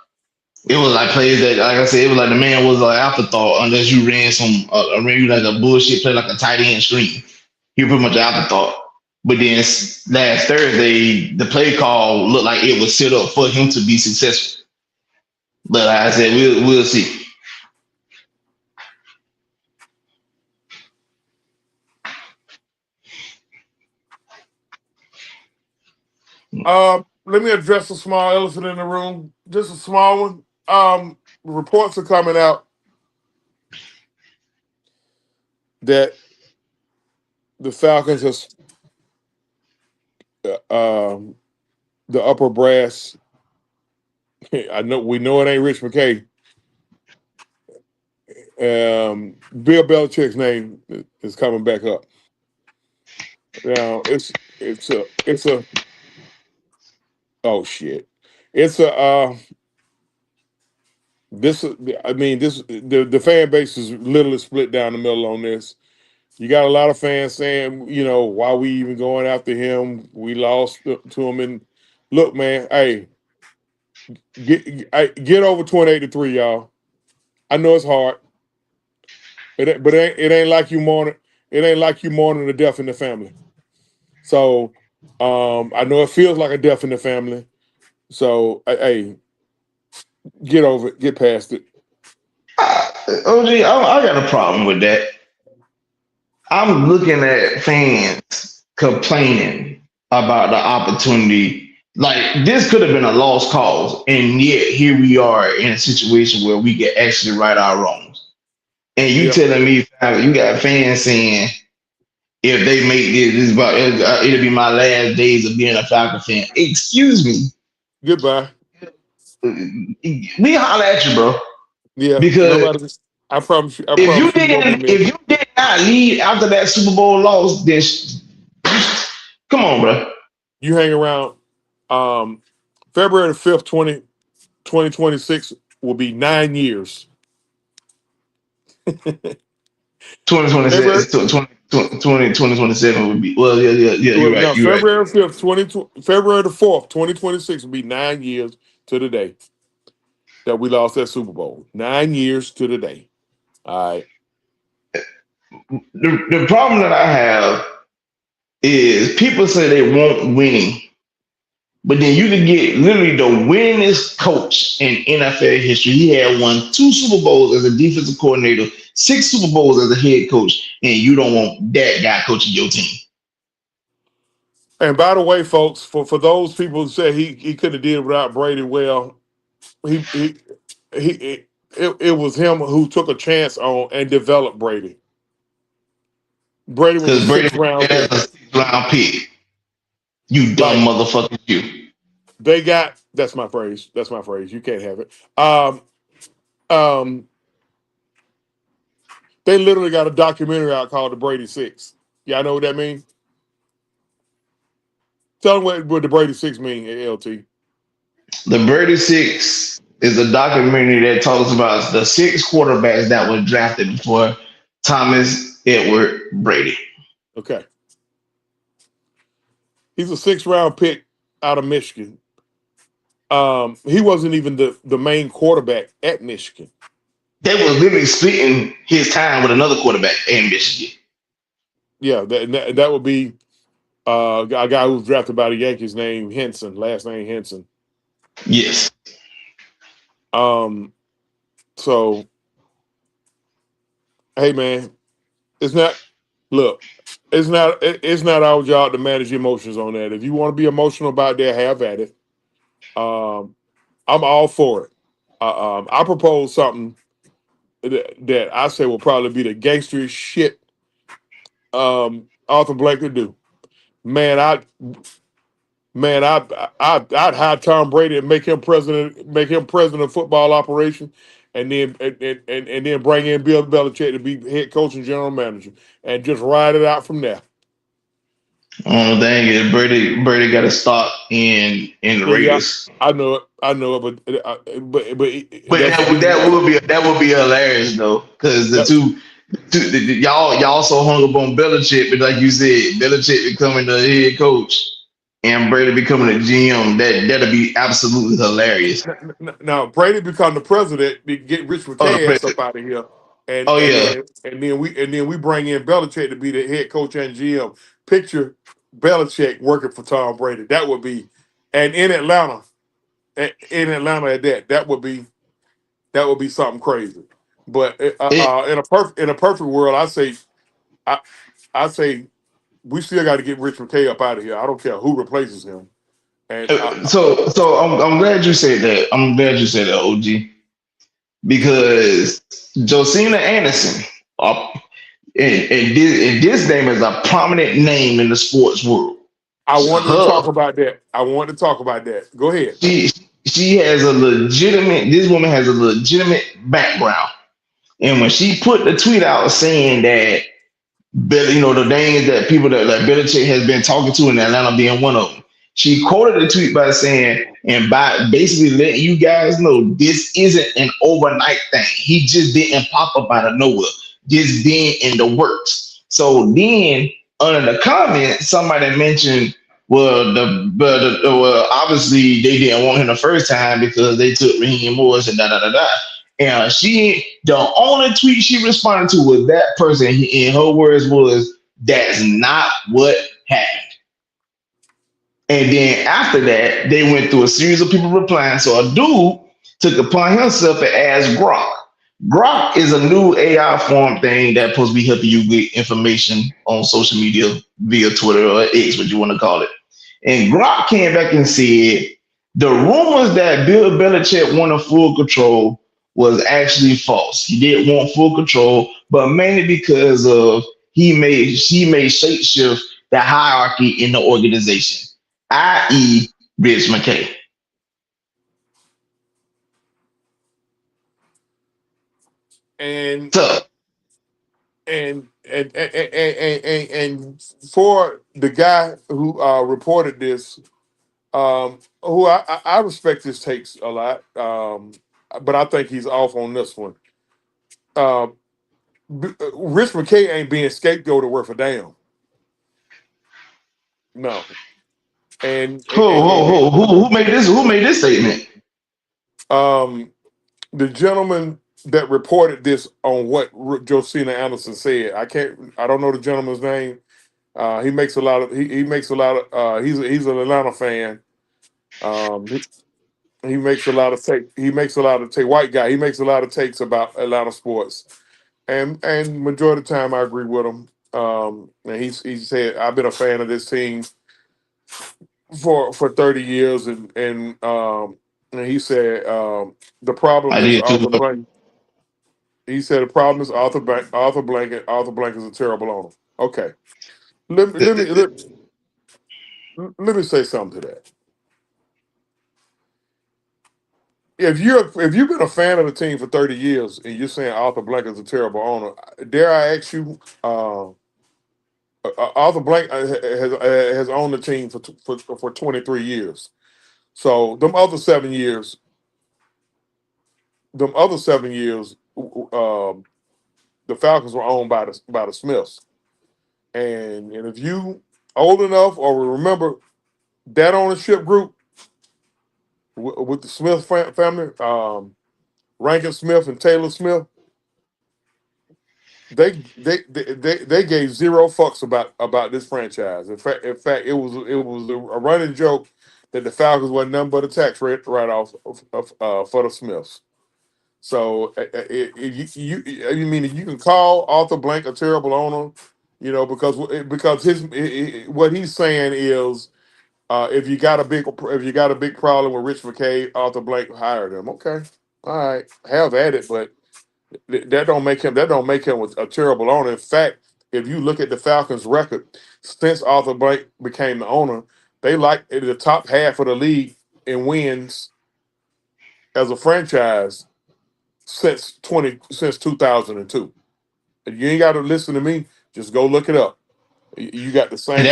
It was like plays that, like I said, it was like the man was an afterthought unless you ran ran you like a bullshit play like a tight end screen. He was pretty much an afterthought. But then last Thursday, the play call looked like it was set up for him to be successful. But like I said, we'll see. Let me address a small elephant in the room. Just a small one. Reports are coming out that the Falcons has um, the upper brass. I know we know it ain't Rich McKay. Bill Belichick's name is coming back up. Now it's a oh shit. It's a this I mean this the fan base is literally split down the middle on this. You got a lot of fans saying, why we even going after him? We lost to him. And look, man, hey, get over 28-3, y'all. I know it's hard, but it ain't like you mourning. It ain't like you mourning the death in the family. So, I know it feels like a death in the family. So, hey, get over it, get past it. OG, I got a problem with that. I'm looking at fans complaining about the opportunity. Like this could have been a lost cause, and yet here we are in a situation where we can actually right our wrongs. And you Yep. telling me you got fans saying if they make this about it'll be my last days of being a Falcon fan. Excuse me, Goodbye. we holler at you, bro. Yeah. Because Nobody. I promise you. I if you promise you, won't be didn't, missed. if you did not lead after that Super Bowl loss, then come on, bro. You hang around. Um, February the 5th, 2026 will be 9 years. 2026, February, 2027 would be well, yeah, well, no, you're right. February 5th, February the 4th, 2026 will be 9 years to the day that we lost that Super Bowl. 9 years to the day. All right. The problem that I have is people say they want winning, but then you can get literally the winningest coach in NFL history. He had won 2 Super Bowls as a defensive coordinator, 6 Super Bowls as a head coach, and you don't want that guy coaching your team. And by the way, folks, for those people who say he could have did without Brady, well, he he it was him who took a chance on and developed Brady. Brady was a Because Brady sixth was round as pick. a 6th round pick. You dumb Like motherfucker, you. they got that's my phrase. That's my phrase. You can't have it. Um, they literally got a documentary out called The Brady Six. Y'all know what that means? Tell them what the Brady Six mean, LT. The Birdie Six is a documentary that talks about the 6 quarterbacks that were drafted before Thomas Edward Brady. Okay. He's a sixth round pick out of Michigan. He wasn't even the main quarterback at Michigan. They were literally splitting his time with another quarterback in Michigan. Yeah, that would be a guy who was drafted by the Yankees named Henson, last name Henson. Yes. Um, so hey man, it's not look, it's not our job to manage emotions on that. If you want to be emotional about that, have at it. Um, I'm all for it. I propose something that I say will probably be the gangster shit Arthur Blank could do. Man, I'd hire Tom Brady and make him president of football operation, and then bring in Bill Belichick to be head coach and general manager, and just ride it out from there. Only thing is Brady got a stock in the Yeah, Raiders. I know it, but But that's that would be hilarious though, because the that, two Y'all so hung up on Belichick, but like you said, Belichick becoming the head coach and Brady becoming a GM, that'll be absolutely hilarious. Now Brady become the president, we get Rich Oh, the McKay ass up president. out of here, Oh yeah. and then we bring in Belichick to be the head coach and GM. Picture Belichick working for Tom Brady. That would be, and in Atlanta at that, that would be something crazy. But It, in a perfect world, I I say we still got to get Rich McKay up out of here. I don't care who replaces him. And so I'm glad you said that. I'm glad you said that, OG, because Josina Anderson, uh, and this name is a prominent name in the sports world. I wanted to Her talk about that. I wanted to talk about that. Go ahead. she she has a legitimate. This woman has a legitimate background, and when she put the tweet out saying that the names that people that Belichick has been talking to in Atlanta being one of them. She quoted the tweet by saying, and by basically letting you guys know this isn't an overnight thing. He just didn't pop up out of nowhere. Just being in the works. So then under the comment, somebody mentioned, well, obviously they didn't want him the first time because they took Raheem Morris and da da da da. And the only tweet she responded to was that person. In her words was, "That's not what happened." And then after that, they went through a series of people replying. So a dude took upon himself to ask Grok. Grok is a new AI form thing that's supposed to be helping you get information on social media via Twitter or X, what you want to call it. And Grok came back and said the rumors that Bill Belichick wanted full control was actually false. He did want full control, but mainly because of she made shapeshift the hierarchy in the organization, i.e., Rich McKay. And So and for the guy who reported this, who I respect his takes a lot, but I think he's off on this one. Uh, Rich McKay ain't being scapegoated worth a damn. No, and, who, and, and, who, and who, who, who made this? Who made this statement? um, the gentleman that reported this on what Josina Anderson said, I don't know the gentleman's name. He makes a lot of he makes a lot of he's an Atlanta fan. He makes a lot of take white guy. He makes a lot of takes about Atlanta sports, and majority of the time I agree with him. And he said I've been a fan of this team for 30 years, and he said the problem I is did too. Arthur Blank. He said the problem is Arthur Blank is a terrible owner. Okay, let me let me let, let me say something to that. If you've been a fan of the team for 30 years and you're saying Arthur Blank is a terrible owner, dare I ask you, Arthur Blank has owned the team for 23 years. So them other 7 years, the Falcons were owned by the Smiths. And if you old enough or remember that ownership group with the Smith family, Rankin Smith and Taylor Smith, they gave zero fucks about this franchise. In fact, it was a running joke that the Falcons wasn't nothing but a tax write off for the Smiths. So you mean you can call Arthur Blank a terrible owner, because what he's saying is if you got a big problem with Rich McKay, Arthur Blank hired him. Okay, all right, have at it, but that don't make him a terrible owner. In fact, if you look at the Falcons' record since Arthur Blank became the owner, they like in the top half of the league in wins as a franchise since 2002. You ain't got to listen to me. Just go look it up. You got the And same.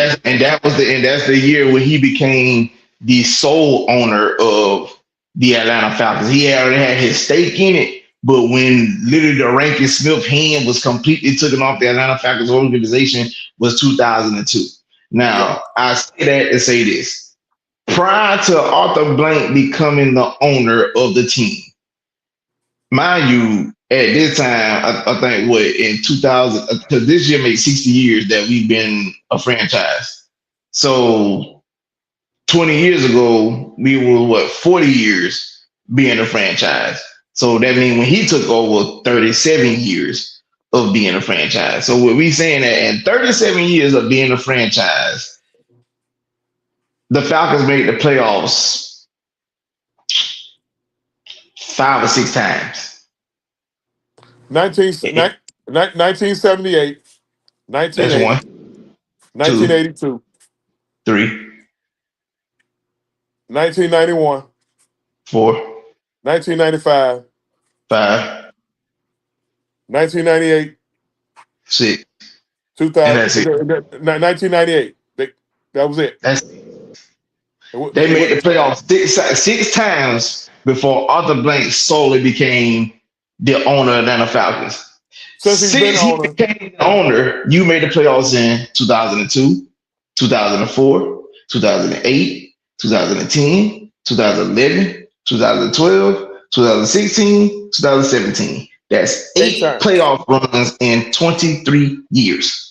that's the year when he became the sole owner of the Atlanta Falcons. He already had his stake in it, But when literally the Rankin Smith hand was completely taken off the Atlanta Falcons organization was 2002. Yeah. Now, I say that to say this. Prior to Arthur Blank becoming the owner of the team, mind you, at this time, I think what in 2000, because this year makes 60 years that we've been a franchise. So 20 years ago, we were what 40 years being a franchise. So that means when he took over 37 years of being a franchise. So what we saying that in 37 years of being a franchise, the Falcons made the playoffs 5 or 6 times. 19, Eh, 1978, That's 1980, one, two, 1982, three, 1991, four, 1995, five, 1998, six, and 2000, that's it. 1998. That was it. That's It They made the went playoffs six times before Arthur Blank solely became the owner of Atlanta Falcons. since he's been Since he on. became the owner, you made the playoffs in 2002, 2004, 2008, 2010, 2011, 2012, 2016, 2017. That's 8 eight times. playoff runs in 23 years.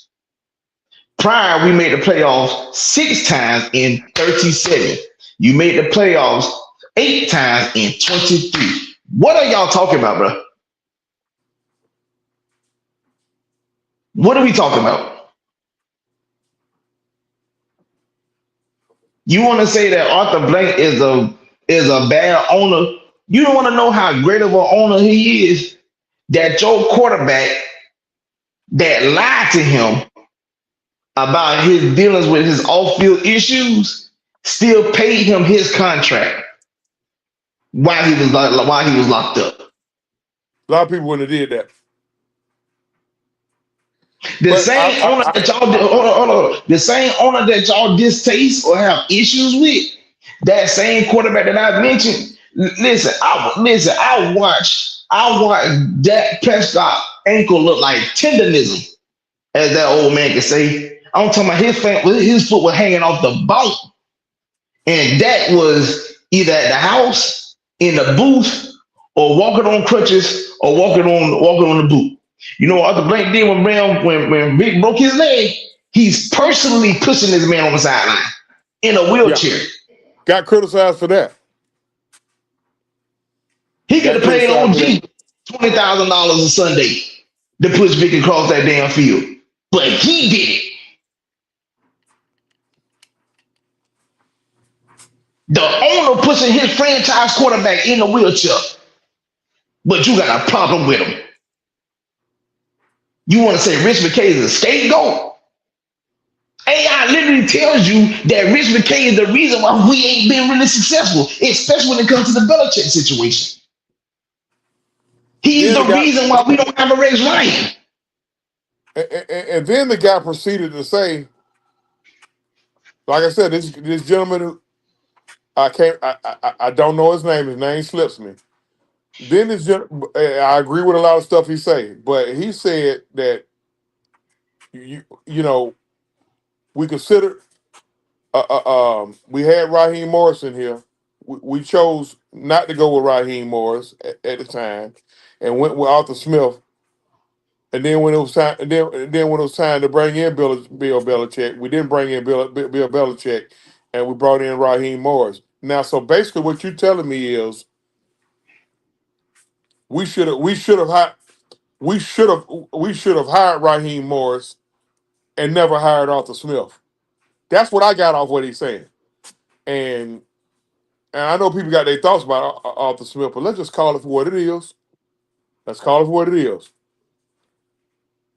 Prior, we made the playoffs 6 times in 37. You made the playoffs 8 times in 23. What are y'all talking about, bro? What are we talking about? You want to say that Arthur Blank is a bad owner? You don't want to know how great of an owner he is. That your quarterback that lied to him about his dealings with his off-field issues still paid him his contract while he was locked up. A lot of people wouldn't have did that. The But same owner that y'all hold on. The same owner that y'all distaste or have issues with, that same quarterback that I mentioned. Listen, I watch Dak Prescott ankle look like tendonism, as that old man can say. I'm talking about his foot was hanging off the bone, and Dak was either at the house, in the booth, or walking on crutches, or walking on the boot. You know what Arthur Blank did when Vic broke his leg? He's personally pushing this man on the sideline in a yeah, wheelchair. got criticized for that. He could Got have paid criticized for that. OG $20,000 a Sunday to push Vic across that damn field, but he did it. The owner pushing his franchise quarterback in a wheelchair, but you got a problem with him. You want to say Rich McKay is a scapegoat? AI literally tells you that Rich McKay is the reason why we ain't been really successful, especially when it comes to the Belichick situation. He's Then the the guy, reason why we don't have a Rex Ryan. and then the guy proceeded to say, like I said, this gentleman who I can't, I don't know his name. His name slips me. Then I agree with a lot of stuff he say, but he said that you know we consider we had Raheem Morris in here. We chose not to go with Raheem Morris at the time, and went with Arthur Smith. And then when it was time, and then when it was time to bring in Bill Belichick, we didn't bring in Bill Belichick, and we brought in Raheem Morris. Now, so basically, what you're telling me is we should have we should have hired Raheem Morris and never hired Arthur Smith. That's what I got off what he's saying. And and I know people got their thoughts about Arthur Smith, but let's just call it for what it is. Let's call it for what it is.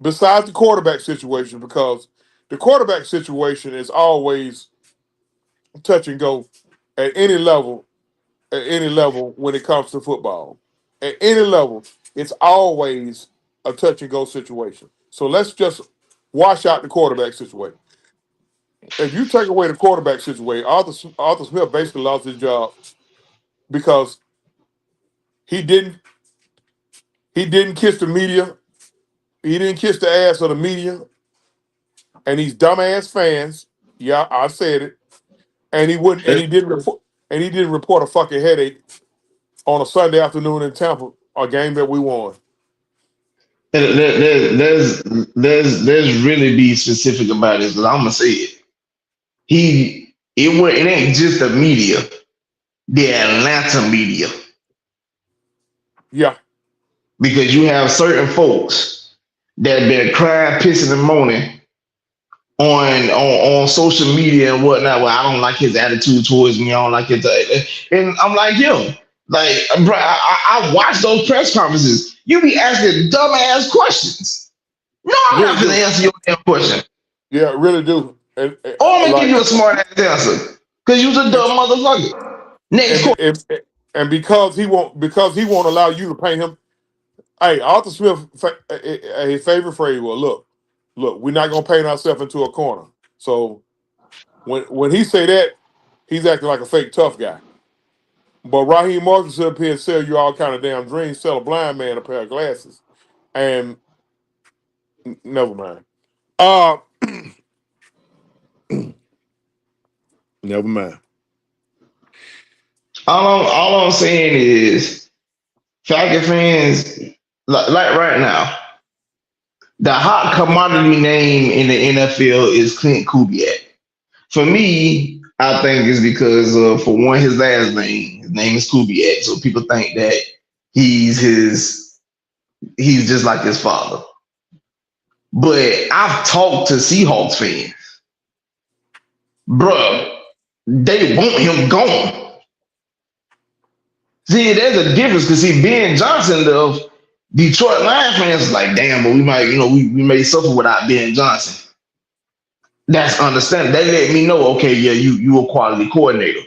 Besides the quarterback situation, because the quarterback situation is always touch and go at any level, when it comes to football. At any level, it's always a touch and go situation. So let's just wash out the quarterback situation. If you take away the quarterback situation, Arthur Smith basically lost his job because he didn't He didn't kiss the media. He didn't kiss the ass of the media and these dumbass fans. Yeah, I said it. And he wouldn't. And he didn't report. And he didn't report a fucking headache on a Sunday afternoon in Tampa, a game that we won. There's really be specific about this because I'm gonna say it. It ain't just the media, the Atlanta media, Yeah, because you have certain folks that been crying, pissing, and moaning on social media and whatnot. Well, I don't like his attitude towards me. I don't like his, and I'm like, yo, like, bro, I watch those press conferences. You be asking dumbass questions. No, I'm really not gonna do. answer your damn question. Yeah, really do. Or I'm gonna give Like, you a smart ass answer because you's a and dumb motherfucker. Next and question. and because he won't allow you to pay him. Hey, Arthur Smith, his favorite phrase was, look, we're not gonna paint ourselves into a corner." So when he say that, he's acting like a fake tough guy. But Raheem Morgan sit up here and sell you all kind of damn dreams, sell a blind man a pair of glasses, and never mind. Uh, never mind. All I'm saying is, Falcon fans, like right now, the hot commodity name in the NFL is Clint Kubiak. For me, I think it's because of, for one, his last name. His name is Kubiak, so people think that he's his he's just like his father. But I've talked to Seahawks fans, bro. They want him gone. See, there's a difference because see, Ben Johnson of Detroit Lions fans is like, damn, but we might, we may suffer without Ben Johnson. That's understandable. They let me know, okay, yeah, you a quality coordinator.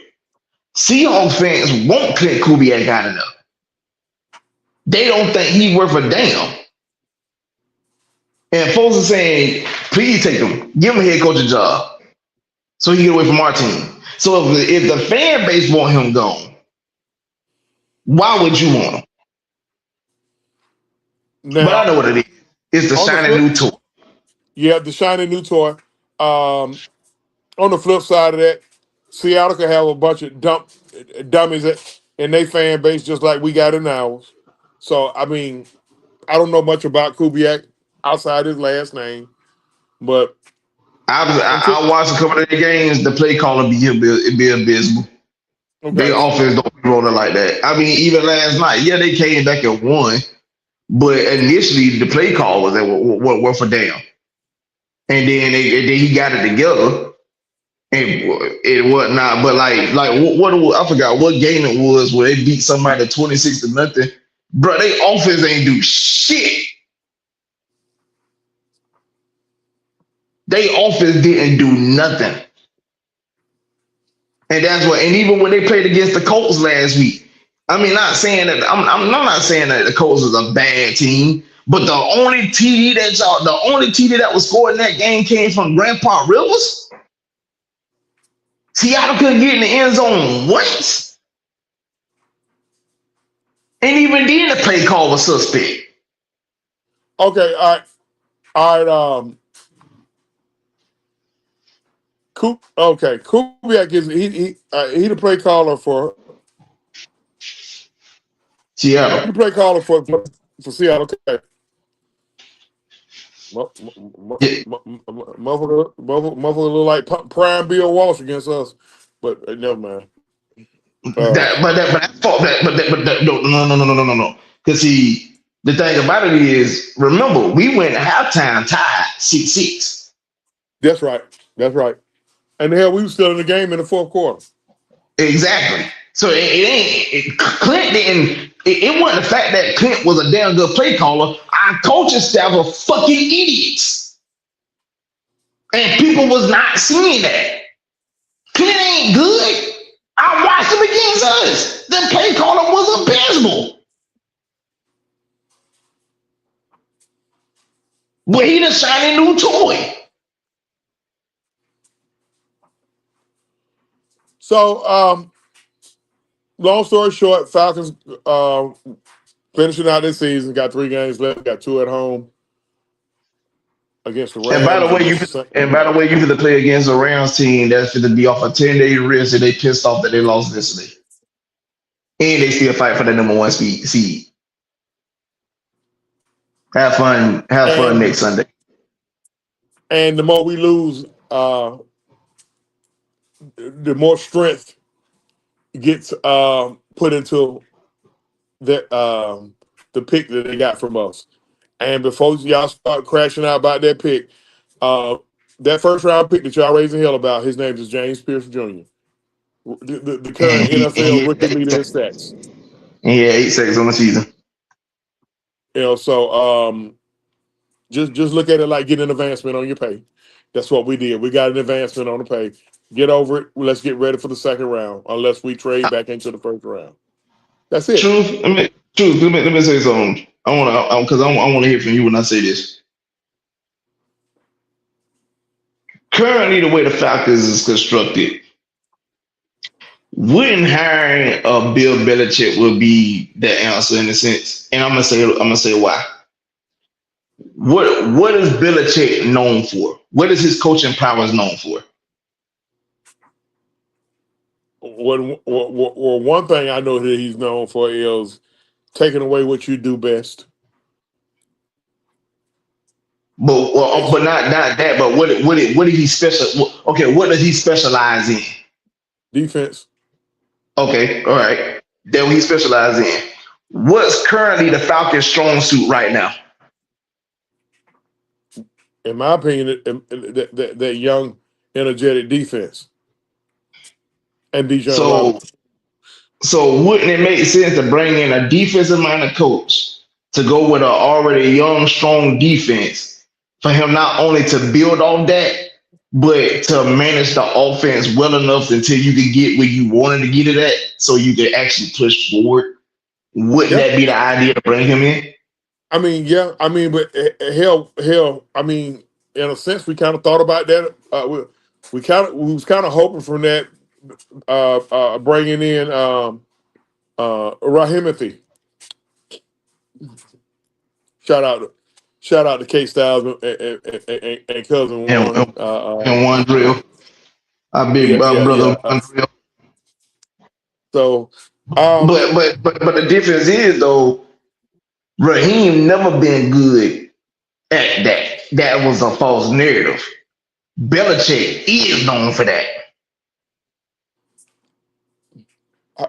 Seahawks fans want Clint Kubiak out of there. They don't think he's worth a damn. And folks are saying, please take him, give him a head coaching job so he get away from our team. So if the fan base want him gone, why would you want him? But I Now know what it is. It's the on the shiny flip, new toy. you have the shiny new toy. Um, on the flip side of that, Seattle could have a bunch of dummies in their fan base, just like we got in ours. So I mean, I don't know much about Kubiak outside his last name, but until I watched a couple of the games. The play calling be abysmal. Their okay, offense don't be rolling like that. I mean, even last night, yeah, they came back and won, but initially the play call was that were for damn, and then he got it together and whatnot. But like what I forgot what game it was where they beat somebody 26-0. Bro, they offense ain't do shit. They offense didn't do nothing. And that's what, and even when they played against the Colts last week, I mean, not saying that I'm not saying that the Colts is a bad team, but the only TD that was scored in that game came from Grandpa Rivers. Seattle couldn't get in the end zone once, and even then the play call was suspect. okay, all right. Kubiak is he the play caller he Seattle, the play caller for Seattle. Okay, yeah, motherfucker look like Prime Bill Walsh against us, but never mind. Uh, no. Because see, the thing about it is, remember, we went halftime tied 6-6. that's right. That's right. And hell, we were still in the game in the fourth quarter. Exactly. So Clint didn't. It wasn't the fact that Clint was a damn good play caller. Our coaching staff were fucking idiots, and people was not seeing that. Clint ain't good. I watched him against us. The play caller was abysmal. But he the shiny new toy. So, long story short, Falcons finishing out this season. Got 3 games left. Got 2 at home against the And by the Rams, way, against the Saints. you could play against a Rams team that's going to be off a 10-day risk, and they pissed off that they lost yesterday, and they still fight for the number one seed. Have fun And next Sunday. the more we lose, the more strength gets put into the pick that they got from us. And before y'all start crashing out about that pick, uh, that first round pick that y'all raising hell about, his name is James Pierce Jr., the current And NFL rookie leader in sacks. he had 8 sacks on the season. So just look at it like getting an advancement on your pay. That's what we did. We got an advancement on the pay. Get over it. Let's get ready for the second round, unless we trade back into the first round. That's it. Let me say something. I want to hear from you when I say this. Currently, the way the Falcons is constructed, wouldn't hiring a Bill Belichick will be the answer in a sense. And I'm gonna say why. What is Belichick known for? What is his coaching powers known for? One thing I know that he's known for is taking away what you do best. But not that. But what did he special? Okay, what does he specialize in? Defense. Okay, all right. That what he specializes in. What's currently the Falcons' strong suit right now? In my opinion, that young, energetic defense and Bijan So Robinson. so wouldn't it make sense to bring in a defensive minded coach to go with an already young, strong defense for him not only to build off that, but to manage the offense well enough until you can get where you wanted to get it at, so you can actually push forward? Wouldn't Yeah, that be the idea to bring him in? I mean, yeah, I mean, but hell, I mean, in a sense, we kind of thought about that. We was kind of hoping from that, bringing in Rahimothy. Shout out, to K Styles and cousin And, one. and one drill, our big Yeah, yeah, brother yeah. one drill. So, um, But the difference is though, Raheem never been good at that. That was a false narrative. Belichick is known for that.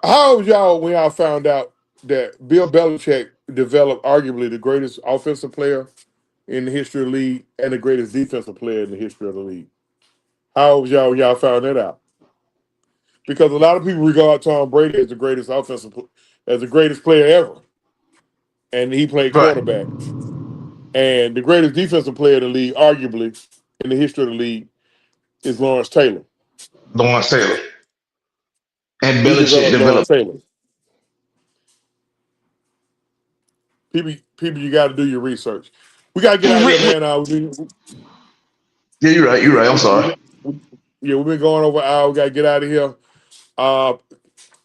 how was y'all when y'all found out that Bill Belichick developed arguably the greatest offensive player in the history of the league and the greatest defensive player in the history of the league? How was y'all when y'all found that out? Because a lot of people regard Tom Brady as the greatest as the greatest player ever, and he played Right. quarterback. And the greatest defensive player in the league, arguably in the history of the league, is Lawrence Taylor. Lawrence Taylor. And Who Belichick developed Lawrence developed. Taylor? People, you got to do your research. We got to get out of here, man. Yeah, you're right. You're right. I'm We, sorry. we've been going over an hour. We got to get out of here. Uh,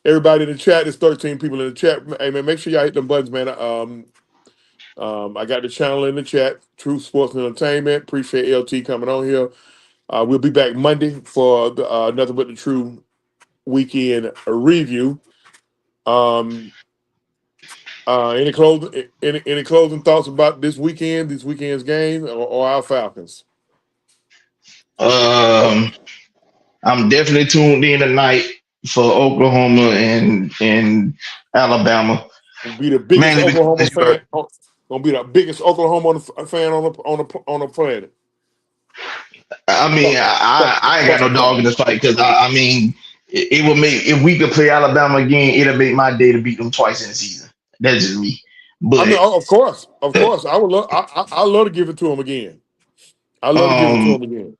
Everybody in the chat, there's 13 people in the chat. Hey, man, make sure y'all hit them buttons, man. I got the channel in the chat, True Sports and Entertainment. Appreciate LT coming on here. We'll be back Monday for Nothing But the True weekend review. Any closing thoughts about this weekend's game, or our Falcons? Um, I'm definitely tuned in tonight for Oklahoma and Alabama. Will be the biggest Mainly Oklahoma because fan. Gonna be the biggest Oklahoma fan on the planet. I mean, I ain't got no dog in this fight because I mean, it would make if we could play Alabama again, it'll make my day to beat them twice in the season. That's just me. I mean, But of course, I would love. I love to give it to them again. I love to give it to um, them again.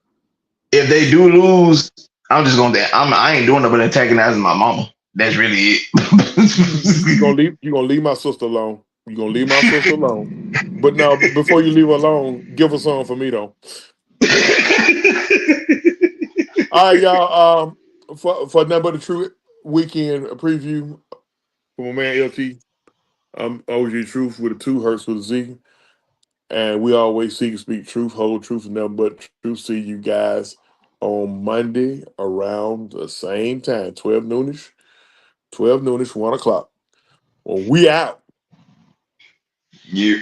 if they do lose, I'm just gonna. I ain't doing nothing but antagonizing my mama. That's really You it. gonna leave? You gonna leave my sister alone? You gonna leave my sister alone? But now, before you leave her alone, give her something for me though. All right, y'all. For Nothing But the True weekend preview from my man LT. I'm OG Truth with a two, Hurts with a Z. And we always seek and speak truth, whole truth, and nothing but truth. See you guys on Monday around the same time, 12 noonish, 1 o'clock. Well, we out. Yeah.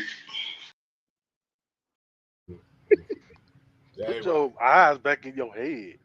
Put Dang right. your eyes back in your head.